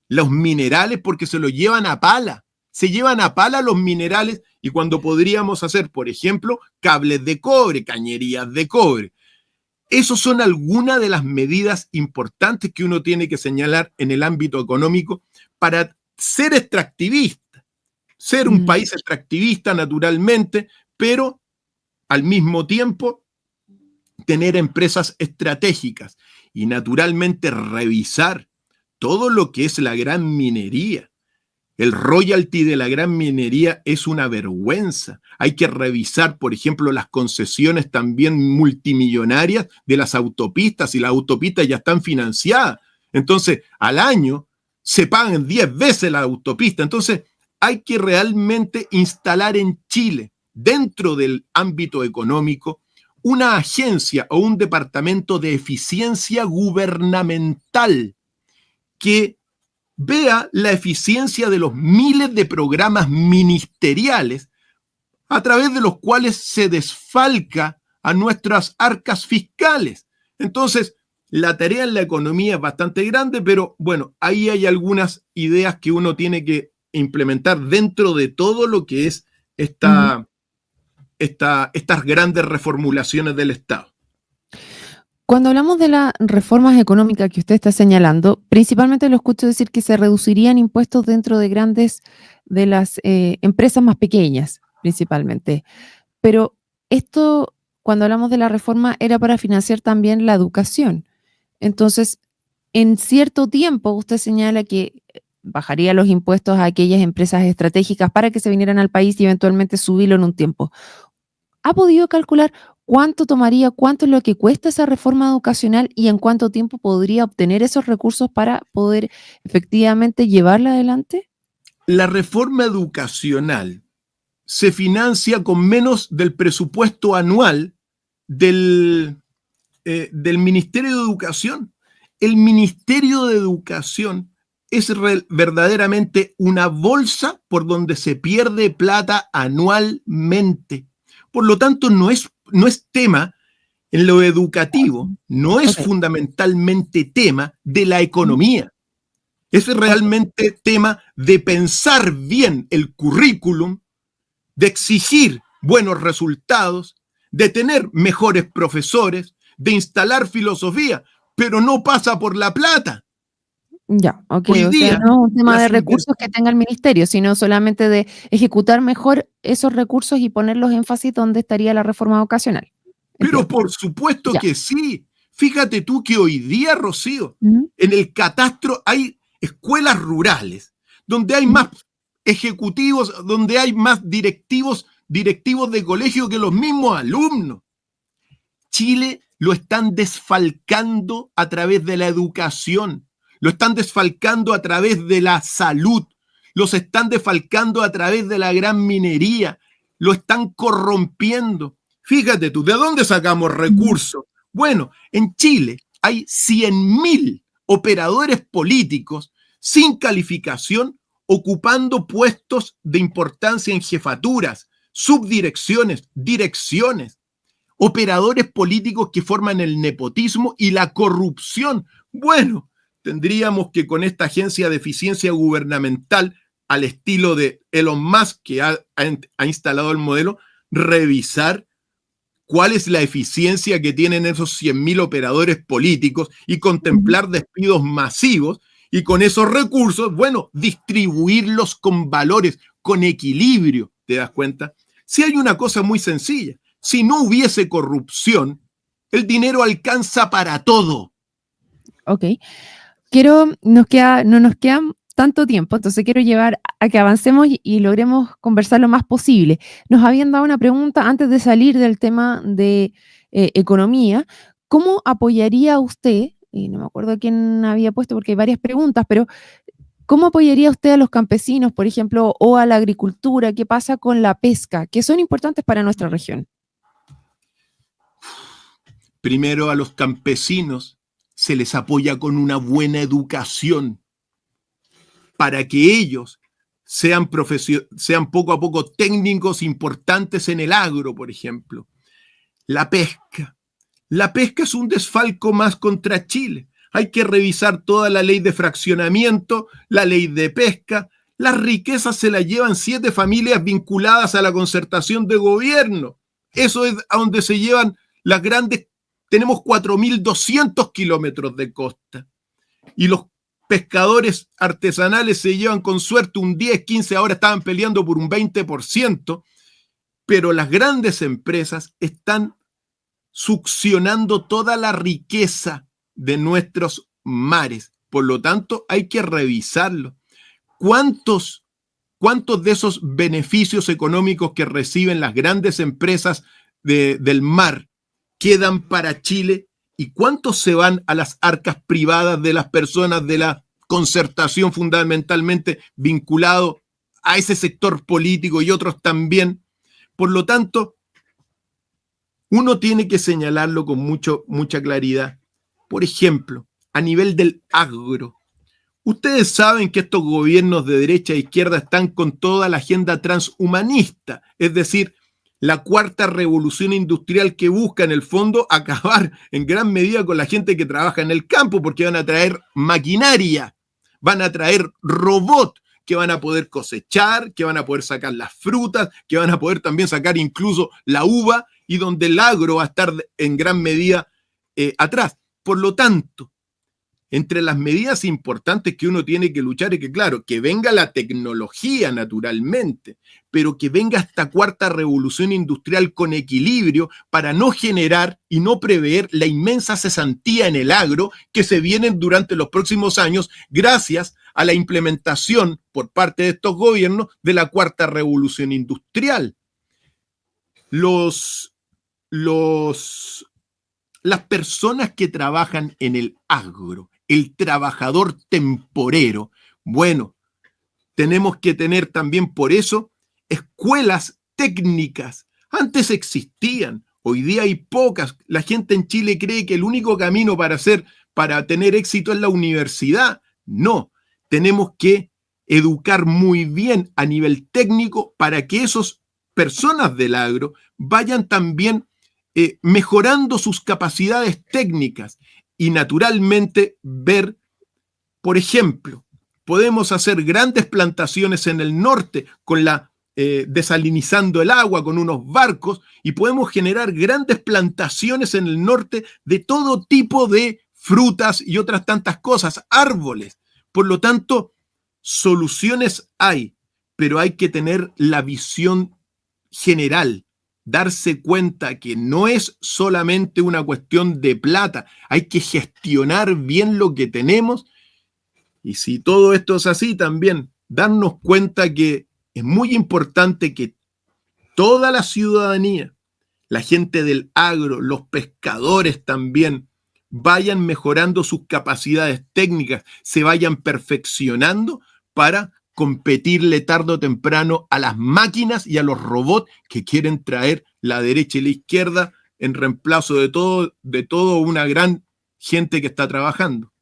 los minerales porque se los llevan a pala? Se llevan a pala los minerales y cuando podríamos hacer, por ejemplo, cables de cobre, cañerías de cobre. Esas son algunas de las medidas importantes que uno tiene que señalar en el ámbito económico para ser extractivista, ser un país extractivista naturalmente, pero al mismo tiempo tener empresas estratégicas y naturalmente revisar todo lo que es la gran minería. El royalty de la gran minería es una vergüenza. Hay que revisar, por ejemplo, las concesiones también multimillonarias de las autopistas, y las autopistas ya están financiadas. Entonces, al año se pagan 10 veces la autopista. Entonces, hay que realmente instalar en Chile, dentro del ámbito económico, una agencia o un departamento de eficiencia gubernamental que vea la eficiencia de los miles de programas ministeriales a través de los cuales se desfalca a nuestras arcas fiscales. Entonces, la tarea en la economía es bastante grande, pero bueno, ahí hay algunas ideas que uno tiene que implementar dentro de todo lo que es estas grandes reformulaciones del Estado. Cuando hablamos de las reformas económicas que usted está señalando, principalmente lo escucho decir que se reducirían impuestos dentro de las empresas más pequeñas, principalmente. Pero esto, cuando hablamos de la reforma, era para financiar también la educación. Entonces, en cierto tiempo, usted señala que bajaría los impuestos a aquellas empresas estratégicas para que se vinieran al país y eventualmente subirlo en un tiempo. ¿Ha podido calcular cuánto tomaría, cuánto es lo que cuesta esa reforma educacional y en cuánto tiempo podría obtener esos recursos para poder efectivamente llevarla adelante? La reforma educacional se financia con menos del presupuesto anual del Ministerio de Educación. El Ministerio de Educación es verdaderamente una bolsa por donde se pierde plata anualmente. Por lo tanto, no es tema en lo educativo, no es Ok, fundamentalmente tema de la ujú, economía. Es ok, realmente tema de pensar bien el currículum, de exigir buenos resultados, de tener mejores profesores, de instalar filosofía, pero no pasa por la plata. ya, ok, Hoy o sea, día, no es un tema de las recursos que tenga el ministerio, sino solamente de ejecutar mejor esos recursos y poner los énfasis donde estaría la reforma vocacional. pero Entiendo. por supuesto Ya. que sí. Fíjate tú que hoy día, Rocío, Ujú, en el catastro hay escuelas rurales donde hay ujú, más ejecutivos, donde hay más directivos de colegio que los mismos alumnos. Chile lo están desfalcando a través de la educación, lo están desfalcando a través de la salud, los están desfalcando a través de la gran minería, lo están corrompiendo. Fíjate tú, ¿de dónde sacamos ujú. recursos? Bueno, en Chile hay 100.000 operadores políticos sin calificación ocupando puestos de importancia en jefaturas, subdirecciones, direcciones, operadores políticos que forman el nepotismo y la corrupción. Bueno, tendríamos que con esta agencia de eficiencia gubernamental, al estilo de Elon Musk, que ha instalado el modelo, revisar cuál es la eficiencia que tienen esos 100.000 operadores políticos y Ujú. contemplar despidos masivos y con esos recursos, bueno, distribuirlos con valores, con equilibrio, ¿te das cuenta? Si hay una cosa muy sencilla, si no hubiese corrupción, el dinero alcanza para todo. Ok. No nos queda tanto tiempo, entonces quiero llevar a que avancemos y logremos conversar lo más posible. Nos habían dado una pregunta antes de salir del tema de economía. ¿Cómo apoyaría usted, y no me acuerdo quién había puesto porque hay varias preguntas, pero ¿cómo apoyaría usted a los campesinos, por ejemplo, o a la agricultura? ¿Qué pasa con la pesca? Que son importantes para nuestra región. Primero a los campesinos se les apoya con una buena educación para que ellos sean poco a poco técnicos importantes en el agro, por ejemplo. La pesca. La pesca es un desfalco más contra Chile. Hay que revisar toda la ley de fraccionamiento, la ley de pesca. Las riquezas se las llevan 7 familias vinculadas a la concertación de gobierno. Eso es a donde se llevan las grandes. Tenemos 4.200 kilómetros de costa y los pescadores artesanales se llevan con suerte un 10, 15, ahora estaban peleando por un 20%, pero las grandes empresas están succionando toda la riqueza de nuestros mares. Por lo tanto, hay que revisarlo. ¿Cuántos, cuántos de esos beneficios económicos que reciben las grandes empresas del mar quedan para Chile y cuántos se van a las arcas privadas de las personas de la concertación fundamentalmente vinculado a ese sector político y otros también? Por lo tanto, uno tiene que señalarlo con mucha claridad. Por ejemplo, a nivel del agro. Ustedes saben que estos gobiernos de derecha e izquierda están con toda la agenda transhumanista, es decir, la cuarta revolución industrial que busca en el fondo acabar en gran medida con la gente que trabaja en el campo, porque van a traer maquinaria, van a traer robots que van a poder cosechar, que van a poder sacar las frutas, que van a poder también sacar incluso la uva y donde el agro va a estar en gran medida atrás. Por lo tanto, entre las medidas importantes que uno tiene que luchar es que, claro, que venga la tecnología naturalmente, pero que venga esta cuarta revolución industrial con equilibrio para no generar y no prever la inmensa cesantía en el agro que se vienen durante los próximos años gracias a la implementación por parte de estos gobiernos de la cuarta revolución industrial. Los, los las personas que trabajan en el agro, el trabajador temporero, bueno, tenemos que tener también por eso escuelas técnicas. Antes existían, hoy día hay pocas. La gente en Chile cree que el único camino para tener éxito es la universidad. No, tenemos que educar muy bien a nivel técnico para que esas personas del agro vayan también mejorando sus capacidades técnicas y naturalmente ver, por ejemplo, podemos hacer grandes plantaciones en el norte con desalinizando el agua con unos barcos y podemos generar grandes plantaciones en el norte de todo tipo de frutas y otras tantas cosas, árboles. Por lo tanto, soluciones hay, pero hay que tener la visión general, darse cuenta que no es solamente una cuestión de plata, hay que gestionar bien lo que tenemos. Y si todo esto es así, también darnos cuenta que es muy importante que toda la ciudadanía, la gente del agro, los pescadores también, vayan mejorando sus capacidades técnicas, se vayan perfeccionando para competirle tarde o temprano a las máquinas y a los robots que quieren traer la derecha y la izquierda en reemplazo de todo una gran gente que está trabajando.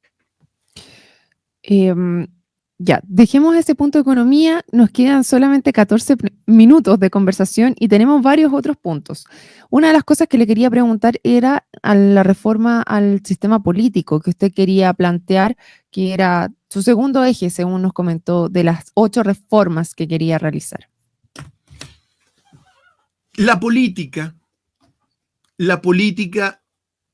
Ya, dejemos ese punto de economía, nos quedan solamente 14 minutos de conversación y tenemos varios otros puntos. Una de las cosas que le quería preguntar era a la reforma al sistema político que usted quería plantear, que era su segundo eje, según nos comentó, de las 8 reformas que quería realizar. La política,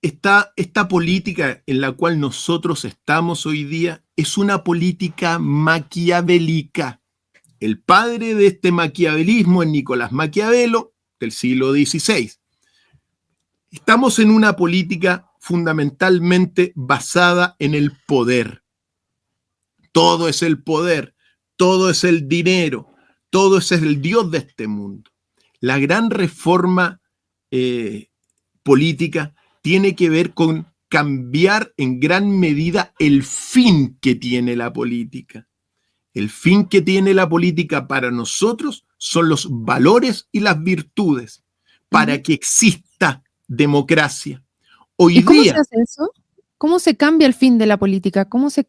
esta política en la cual nosotros estamos hoy día es una política maquiavélica. El padre de este maquiavelismo es Nicolás Maquiavelo, del siglo XVI. Estamos en una política fundamentalmente basada en el poder. Todo es el poder, todo es el dinero, todo es el Dios de este mundo. La gran reforma política tiene que ver con cambiar en gran medida el fin que tiene la política. El fin que tiene la política para nosotros son los valores y las virtudes para que exista democracia. ¿Y cómo se hace eso? ¿Cómo se cambia el fin de la política? ¿Cómo se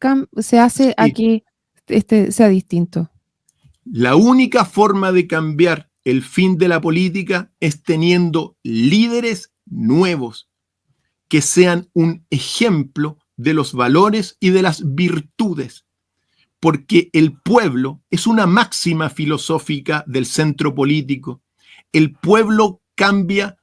hace a que sea distinto? La única forma de cambiar el fin de la política es teniendo líderes nuevos que sean un ejemplo de los valores y de las virtudes, porque el pueblo es una máxima filosófica del centro político. El pueblo cambia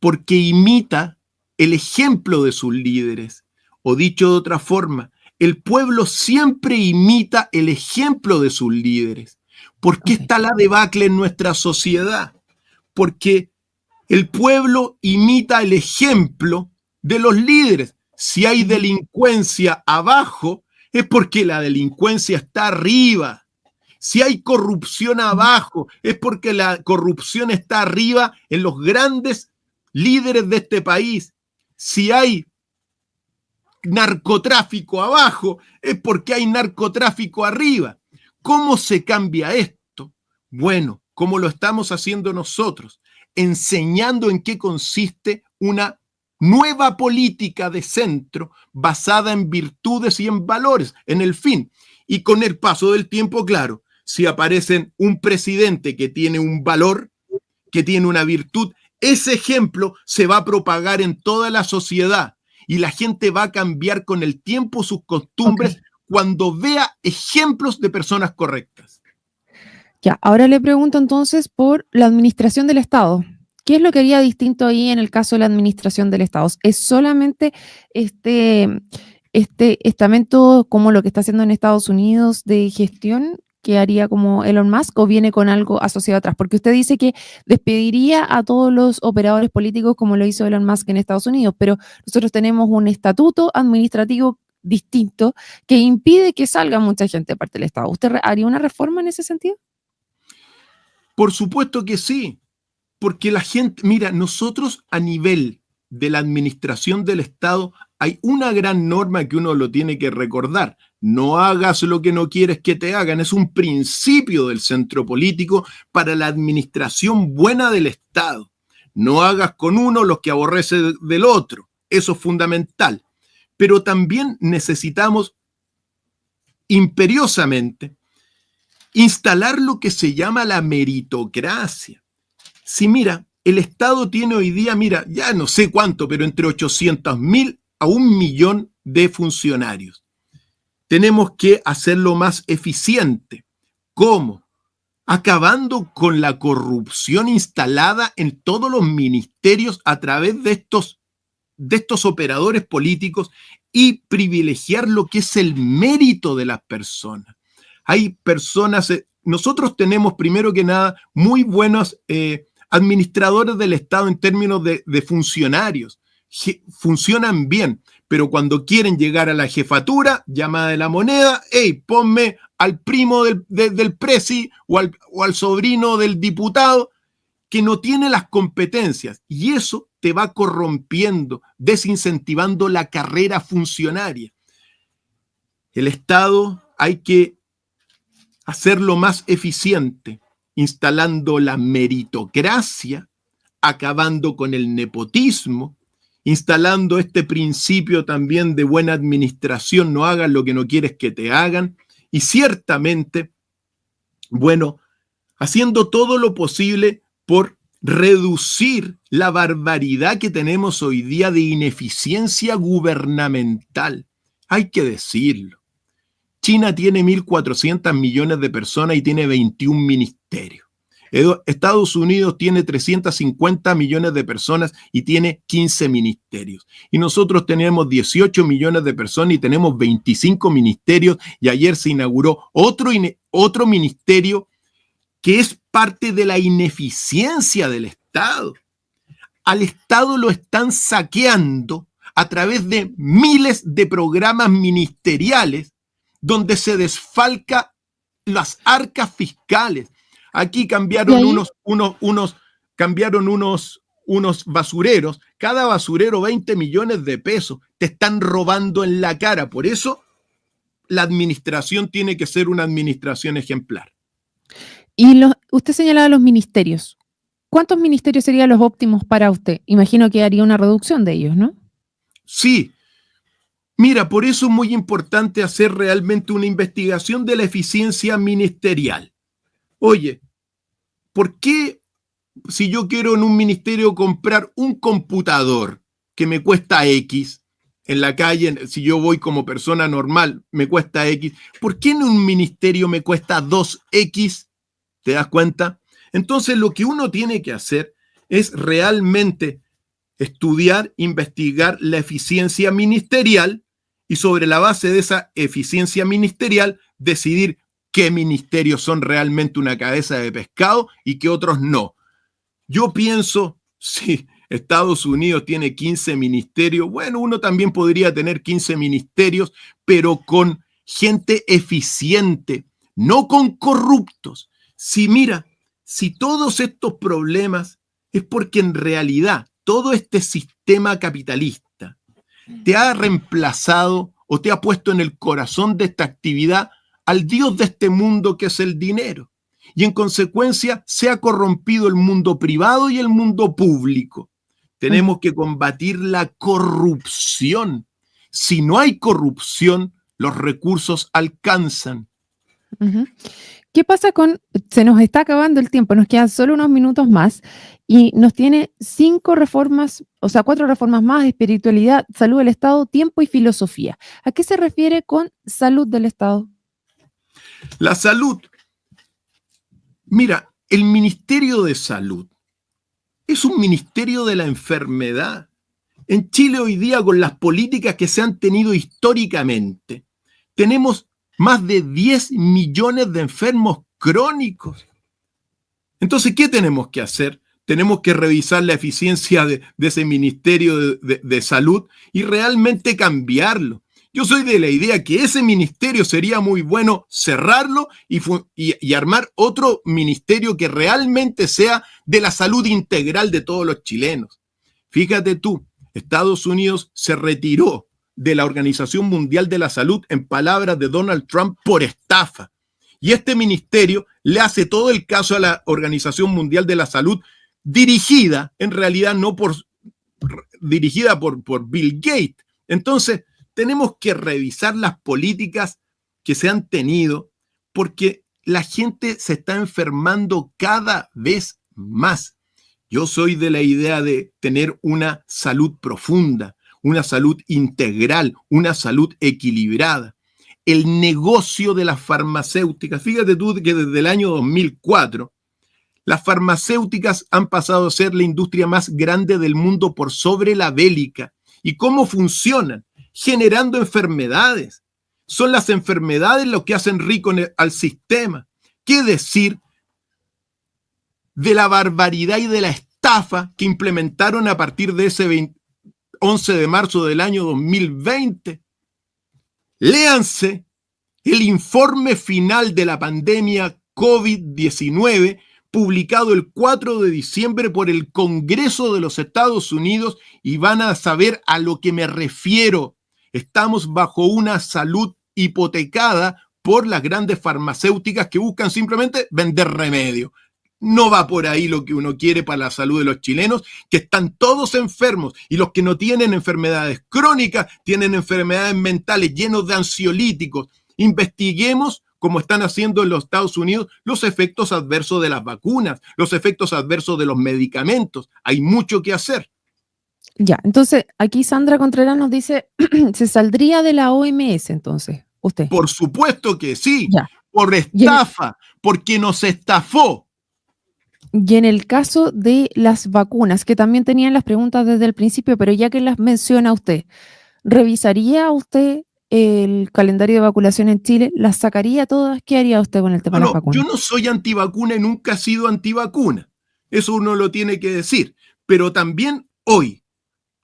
porque imita el ejemplo de sus líderes, o dicho de otra forma, el pueblo siempre imita el ejemplo de sus líderes. ¿Por qué está la debacle en nuestra sociedad? Porque el pueblo imita el ejemplo de los líderes. Si hay delincuencia abajo, es porque la delincuencia está arriba. Si hay corrupción abajo, es porque la corrupción está arriba en los grandes líderes de este país. Si hay narcotráfico abajo, es porque hay narcotráfico arriba. ¿Cómo se cambia esto? Bueno, como lo estamos haciendo nosotros, enseñando en qué consiste una nueva política de centro basada en virtudes y en valores, en el fin. Y con el paso del tiempo, claro, si aparece un presidente que tiene un valor, que tiene una virtud, ese ejemplo se va a propagar en toda la sociedad y la gente va a cambiar con el tiempo sus costumbres cuando vea ejemplos de personas correctas. Ya, ahora le pregunto entonces por la administración del Estado. ¿Qué es lo que haría distinto ahí en el caso de la administración del Estado? ¿Es solamente este estamento como lo que está haciendo en Estados Unidos de gestión que haría como Elon Musk o viene con algo asociado atrás? Porque usted dice que despediría a todos los operadores políticos como lo hizo Elon Musk en Estados Unidos, pero nosotros tenemos un estatuto administrativo distinto que impide que salga mucha gente de parte del Estado. ¿Usted haría una reforma en ese sentido? Por supuesto que sí, porque la gente, mira, nosotros a nivel de la administración del Estado hay una gran norma que uno lo tiene que recordar. No hagas lo que no quieres que te hagan. Es un principio del centro político para la administración buena del Estado. No hagas con uno lo que aborrece del otro. Eso es fundamental. Pero también necesitamos imperiosamente instalar lo que se llama la meritocracia. Si mira, el Estado tiene hoy día, mira, ya no sé cuánto, pero entre 800.000 a 1.000.000 de funcionarios. Tenemos que hacerlo más eficiente. ¿Cómo? Acabando con la corrupción instalada en todos los ministerios a través de estos operadores políticos y privilegiar lo que es el mérito de las personas. Hay personas, nosotros tenemos primero que nada muy buenos administradores del Estado en términos de funcionarios. Funcionan bien, pero cuando quieren llegar a la jefatura, llamada de la moneda, hey, ponme al primo del presi o al sobrino del diputado que no tiene las competencias, y eso te va corrompiendo, desincentivando la carrera funcionaria. El Estado hay que hacerlo más eficiente, instalando la meritocracia, acabando con el nepotismo, instalando este principio también de buena administración, no hagas lo que no quieres que te hagan, y ciertamente, bueno, haciendo todo lo posible por reducir la barbaridad que tenemos hoy día de ineficiencia gubernamental. Hay que decirlo. China tiene 1.400 millones de personas y tiene 21 ministerios. Estados Unidos tiene 350 millones de personas y tiene 15 ministerios. Y nosotros tenemos 18 millones de personas y tenemos 25 ministerios. Y ayer se inauguró otro ministerio que es parte de la ineficiencia del Estado. Al Estado lo están saqueando a través de miles de programas ministeriales donde se desfalca las arcas fiscales. Aquí cambiaron unos basureros, cada basurero 20 millones de pesos, te están robando en la cara. Por eso la administración tiene que ser una administración ejemplar. Y usted señalaba los ministerios. ¿Cuántos ministerios serían los óptimos para usted? Imagino que haría una reducción de ellos, ¿no? Sí. Mira, por eso es muy importante hacer realmente una investigación de la eficiencia ministerial. Oye, ¿por qué si yo quiero en un ministerio comprar un computador que me cuesta X, en la calle, si yo voy como persona normal, me cuesta X, ¿por qué en un ministerio me cuesta 2X? ¿Te das cuenta? Entonces lo que uno tiene que hacer es realmente estudiar, investigar la eficiencia ministerial y sobre la base de esa eficiencia ministerial decidir qué ministerios son realmente una cabeza de pescado y qué otros no. Yo pienso, si Estados Unidos tiene 15 ministerios, bueno, uno también podría tener 15 ministerios, pero con gente eficiente, no con corruptos. Si todos estos problemas es porque en realidad todo este sistema capitalista te ha reemplazado o te ha puesto en el corazón de esta actividad al Dios de este mundo que es el dinero. Y en consecuencia se ha corrompido el mundo privado y el mundo público. Tenemos que combatir la corrupción. Si no hay corrupción, los recursos alcanzan. Uh-huh. ¿Qué pasa se nos está acabando el tiempo, nos quedan solo unos minutos más y nos tiene 4 reformas más: espiritualidad, salud del Estado, tiempo y filosofía? ¿A qué se refiere con salud del Estado? La salud. Mira, el Ministerio de Salud es un ministerio de la enfermedad. En Chile hoy día, con las políticas que se han tenido históricamente, tenemos más de 10 millones de enfermos crónicos. Entonces, ¿qué tenemos que hacer? Tenemos que revisar la eficiencia de ese Ministerio de Salud y realmente cambiarlo. Yo soy de la idea que ese ministerio sería muy bueno cerrarlo y armar otro ministerio que realmente sea de la salud integral de todos los chilenos. Fíjate tú, Estados Unidos se retiró de la Organización Mundial de la Salud, en palabras de Donald Trump, por estafa. Y este ministerio le hace todo el caso a la Organización Mundial de la Salud, dirigida, en realidad dirigida por Bill Gates. Entonces, tenemos que revisar las políticas que se han tenido porque la gente se está enfermando cada vez más. Yo soy de la idea de tener una salud profunda, una salud integral, una salud equilibrada. El negocio de las farmacéuticas, fíjate tú que desde el año 2004, las farmacéuticas han pasado a ser la industria más grande del mundo por sobre la bélica. ¿Y cómo funcionan? Generando enfermedades. Son las enfermedades lo que hacen rico al sistema. ¿Qué decir de la barbaridad y de la estafa que implementaron a partir de ese 11 de marzo del año 2020? Léanse el informe final de la pandemia COVID-19 publicado el 4 de diciembre por el Congreso de los Estados Unidos y van a saber a lo que me refiero. Estamos bajo una salud hipotecada por las grandes farmacéuticas que buscan simplemente vender remedio. No va por ahí lo que uno quiere para la salud de los chilenos, que están todos enfermos, y los que no tienen enfermedades crónicas, tienen enfermedades mentales llenos de ansiolíticos. Investiguemos, como están haciendo en los Estados Unidos, los efectos adversos de las vacunas, los efectos adversos de los medicamentos. Hay mucho que hacer. Ya, entonces aquí Sandra Contreras nos dice, ¿se saldría de la OMS entonces usted? Por supuesto que sí, Ya. por estafa, porque nos estafó. Y en el caso de las vacunas, que también tenían las preguntas desde el principio, pero ya que las menciona usted, ¿revisaría usted el calendario de vacunación en Chile? ¿Las sacaría todas? ¿Qué haría usted con el tema de las vacunas? Yo no soy antivacuna y nunca he sido antivacuna. Eso uno lo tiene que decir. Pero también hoy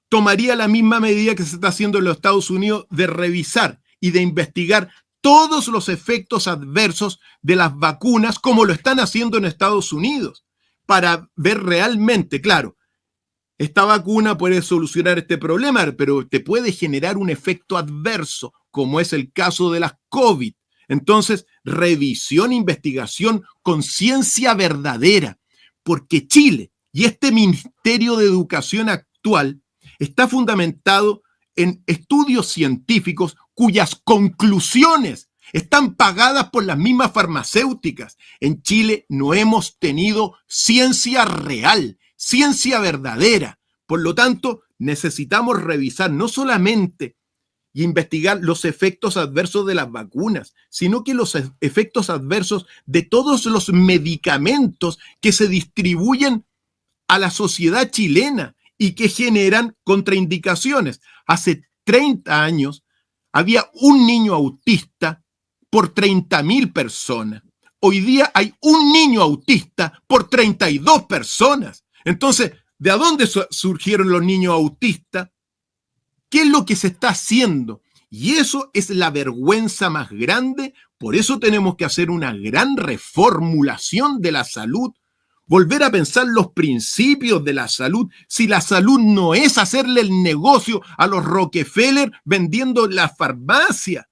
tomaría la misma medida que se está haciendo en los Estados Unidos de revisar y de investigar todos los efectos adversos de las vacunas como lo están haciendo en Estados Unidos, para ver realmente, claro, esta vacuna puede solucionar este problema, pero te puede generar un efecto adverso, como es el caso de las COVID. Entonces, revisión, investigación con ciencia verdadera, porque Chile y este Ministerio de Educación actual está fundamentado en estudios científicos cuyas conclusiones están pagadas por las mismas farmacéuticas. En Chile no hemos tenido ciencia real, ciencia verdadera. Por lo tanto, necesitamos revisar no solamente y investigar los efectos adversos de las vacunas, sino que los efectos adversos de todos los medicamentos que se distribuyen a la sociedad chilena y que generan contraindicaciones. Hace 30 años había un niño autista por 30.000 personas. Hoy día hay un niño autista por 32 personas. Entonces, ¿de dónde surgieron los niños autistas? ¿Qué es lo que se está haciendo? Y eso es la vergüenza más grande. Por eso tenemos que hacer una gran reformulación de la salud, volver a pensar los principios de la salud. Si la salud no es hacerle el negocio a los Rockefeller vendiendo la farmacia,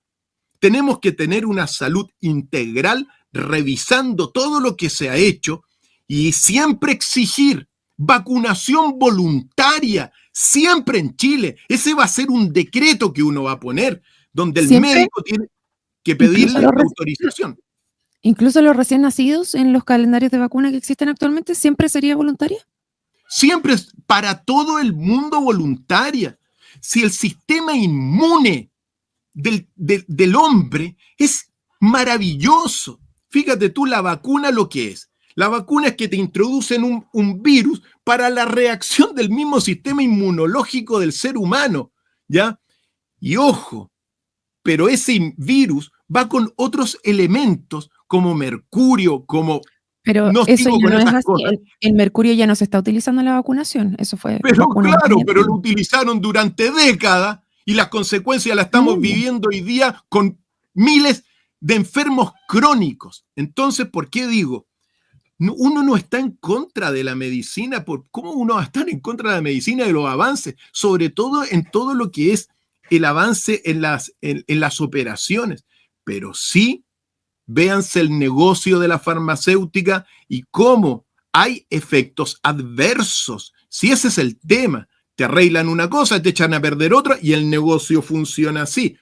tenemos que tener una salud integral, revisando todo lo que se ha hecho y siempre exigir vacunación voluntaria, siempre en Chile. Ese va a ser un decreto que uno va a poner, donde el médico tiene que pedirle autorización. ¿Incluso los recién nacidos en los calendarios de vacuna que existen actualmente siempre sería voluntaria? Siempre es para todo el mundo voluntaria. Si el sistema inmune del hombre es maravilloso. Fíjate tú, la vacuna lo que es. La vacuna es que te introducen un virus para la reacción del mismo sistema inmunológico del ser humano, ¿ya? Y ojo, pero ese virus va con otros elementos como mercurio, como... Pero no eso ya con no es esas así. cosas. El mercurio ya no se está utilizando en la vacunación. Eso fue... Pero claro, pero lo utilizaron durante décadas y las consecuencias las estamos viviendo hoy día con miles de enfermos crónicos. Entonces, ¿por qué digo? Uno no está en contra de la medicina. ¿Cómo uno va a estar en contra de la medicina, de los avances? Sobre todo en todo lo que es el avance en las operaciones. Pero sí, véanse el negocio de la farmacéutica y cómo hay efectos adversos. Si ese es el tema, te arreglan una cosa, te echan a perder otra y el negocio funciona así.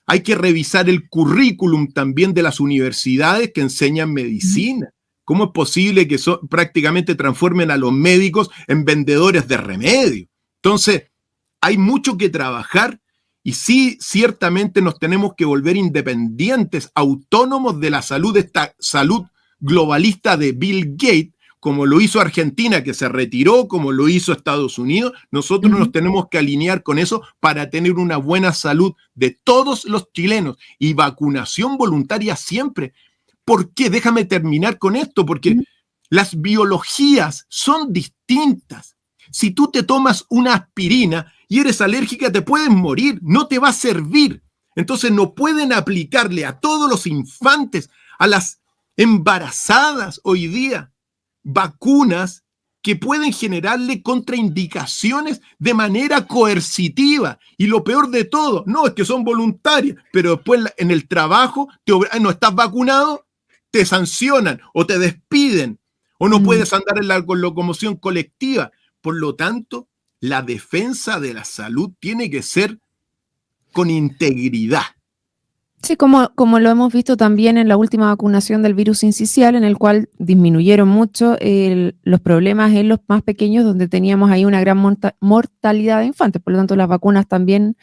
Hay que revisar el currículum también de las universidades que enseñan medicina. ¿Cómo es posible que prácticamente transformen a los médicos en vendedores de remedio? Entonces, hay mucho que trabajar y sí, ciertamente nos tenemos que volver independientes, autónomos de la salud, esta salud globalista de Bill Gates, como lo hizo Argentina, que se retiró, como lo hizo Estados Unidos. Nosotros nos tenemos que alinear con eso para tener una buena salud de todos los chilenos y vacunación voluntaria siempre. ¿Por qué? Déjame terminar con esto, porque las biologías son distintas. Si tú te tomas una aspirina y eres alérgica, te puedes morir, no te va a servir. Entonces no pueden aplicarle a todos los infantes, a las embarazadas hoy día, vacunas que pueden generarle contraindicaciones de manera coercitiva. Y lo peor de todo, no es que son voluntarias, pero después en el trabajo no estás vacunado, te sancionan o te despiden o no puedes andar en la locomoción colectiva. Por lo tanto, la defensa de la salud tiene que ser con integridad. Sí, como lo hemos visto también en la última vacunación del virus sincicial, en el cual disminuyeron mucho los problemas en los más pequeños, donde teníamos ahí una gran mortalidad de infantes. Por lo tanto, las vacunas también,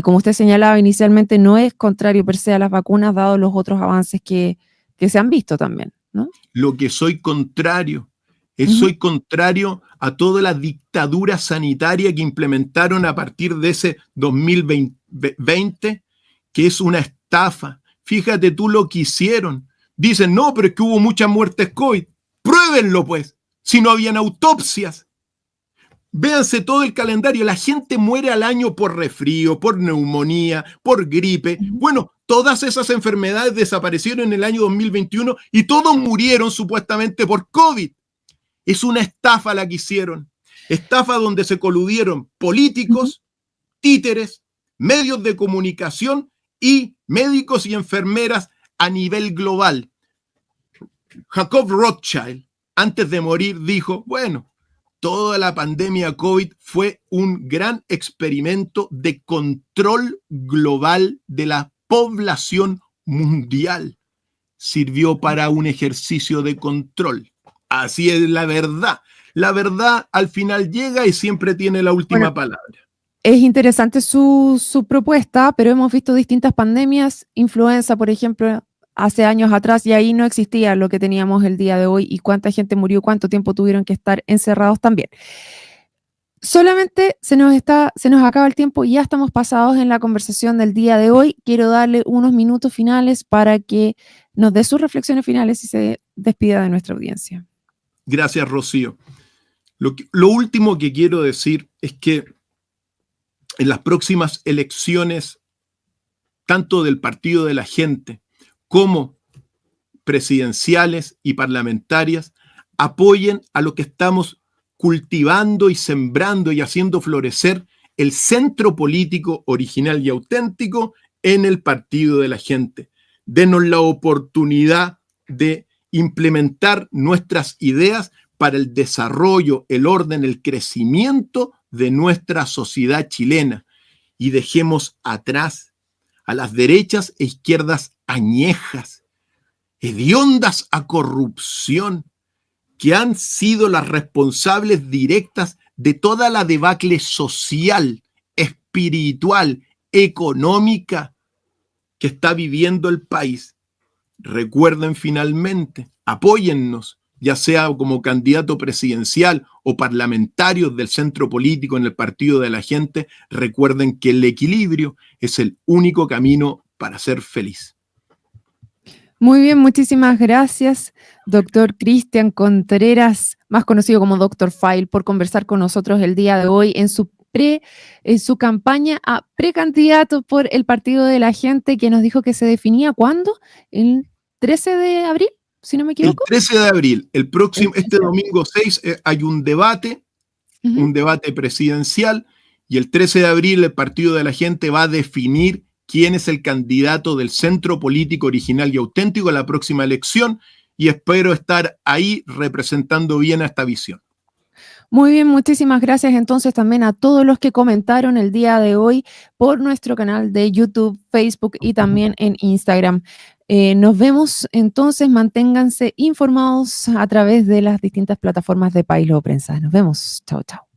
como usted señalaba inicialmente, no es contrario per se a las vacunas, dado los otros avances que se han visto también, ¿no? Lo que soy contrario soy contrario a toda la dictadura sanitaria que implementaron a partir de ese 2020, que es una estafa. Fíjate tú lo que hicieron. Dicen, no, pero es que hubo muchas muertes COVID. Pruébenlo, pues, si no habían autopsias. Véanse todo el calendario. La gente muere al año por resfrío, por neumonía, por gripe. Bueno, todas esas enfermedades desaparecieron en el año 2021 y todos murieron supuestamente por COVID. Es una estafa la que hicieron. Estafa donde se coludieron políticos, títeres, medios de comunicación y médicos y enfermeras a nivel global. Jacob Rothschild, antes de morir, dijo, bueno, toda la pandemia COVID fue un gran experimento de control global de la población mundial. Sirvió para un ejercicio de control. Así es la verdad. La verdad al final llega y siempre tiene la última palabra. Es interesante su propuesta, pero hemos visto distintas pandemias, influenza, por ejemplo, hace años atrás, y ahí no existía lo que teníamos el día de hoy y cuánta gente murió, cuánto tiempo tuvieron que estar encerrados también. Solamente se nos acaba el tiempo y ya estamos pasados en la conversación del día de hoy. Quiero darle unos minutos finales para que nos dé sus reflexiones finales y se despida de nuestra audiencia. Gracias, Rocío. Lo último que quiero decir es que en las próximas elecciones, tanto del Partido de la Gente como presidenciales y parlamentarias, apoyen a lo que estamos cultivando y sembrando y haciendo florecer el centro político original y auténtico en el Partido de la Gente. Denos la oportunidad de implementar nuestras ideas para el desarrollo, el orden, el crecimiento de nuestra sociedad chilena y dejemos atrás a las derechas e izquierdas añejas, hediondas a corrupción, que han sido las responsables directas de toda la debacle social, espiritual, económica que está viviendo el país. Recuerden finalmente, apóyennos, ya sea como candidato presidencial o parlamentarios del centro político en el Partido de la Gente. Recuerden que el equilibrio es el único camino para ser feliz. Muy bien, muchísimas gracias, doctor Cristian Contreras, más conocido como Dr. File, por conversar con nosotros el día de hoy en su campaña a precandidato por el Partido de la Gente, que nos dijo que se definía ¿cuándo? El 13 de abril, si no me equivoco. El 13 de abril, este domingo 6, hay un debate presidencial, y el 13 de abril el Partido de la Gente va a definir quién es el candidato del centro político original y auténtico a la próxima elección, y espero estar ahí representando bien a esta visión. Muy bien, muchísimas gracias entonces también a todos los que comentaron el día de hoy por nuestro canal de YouTube, Facebook y también en Instagram. Nos vemos entonces, manténganse informados a través de las distintas plataformas de País Lo Prensa. Nos vemos, chao, chao.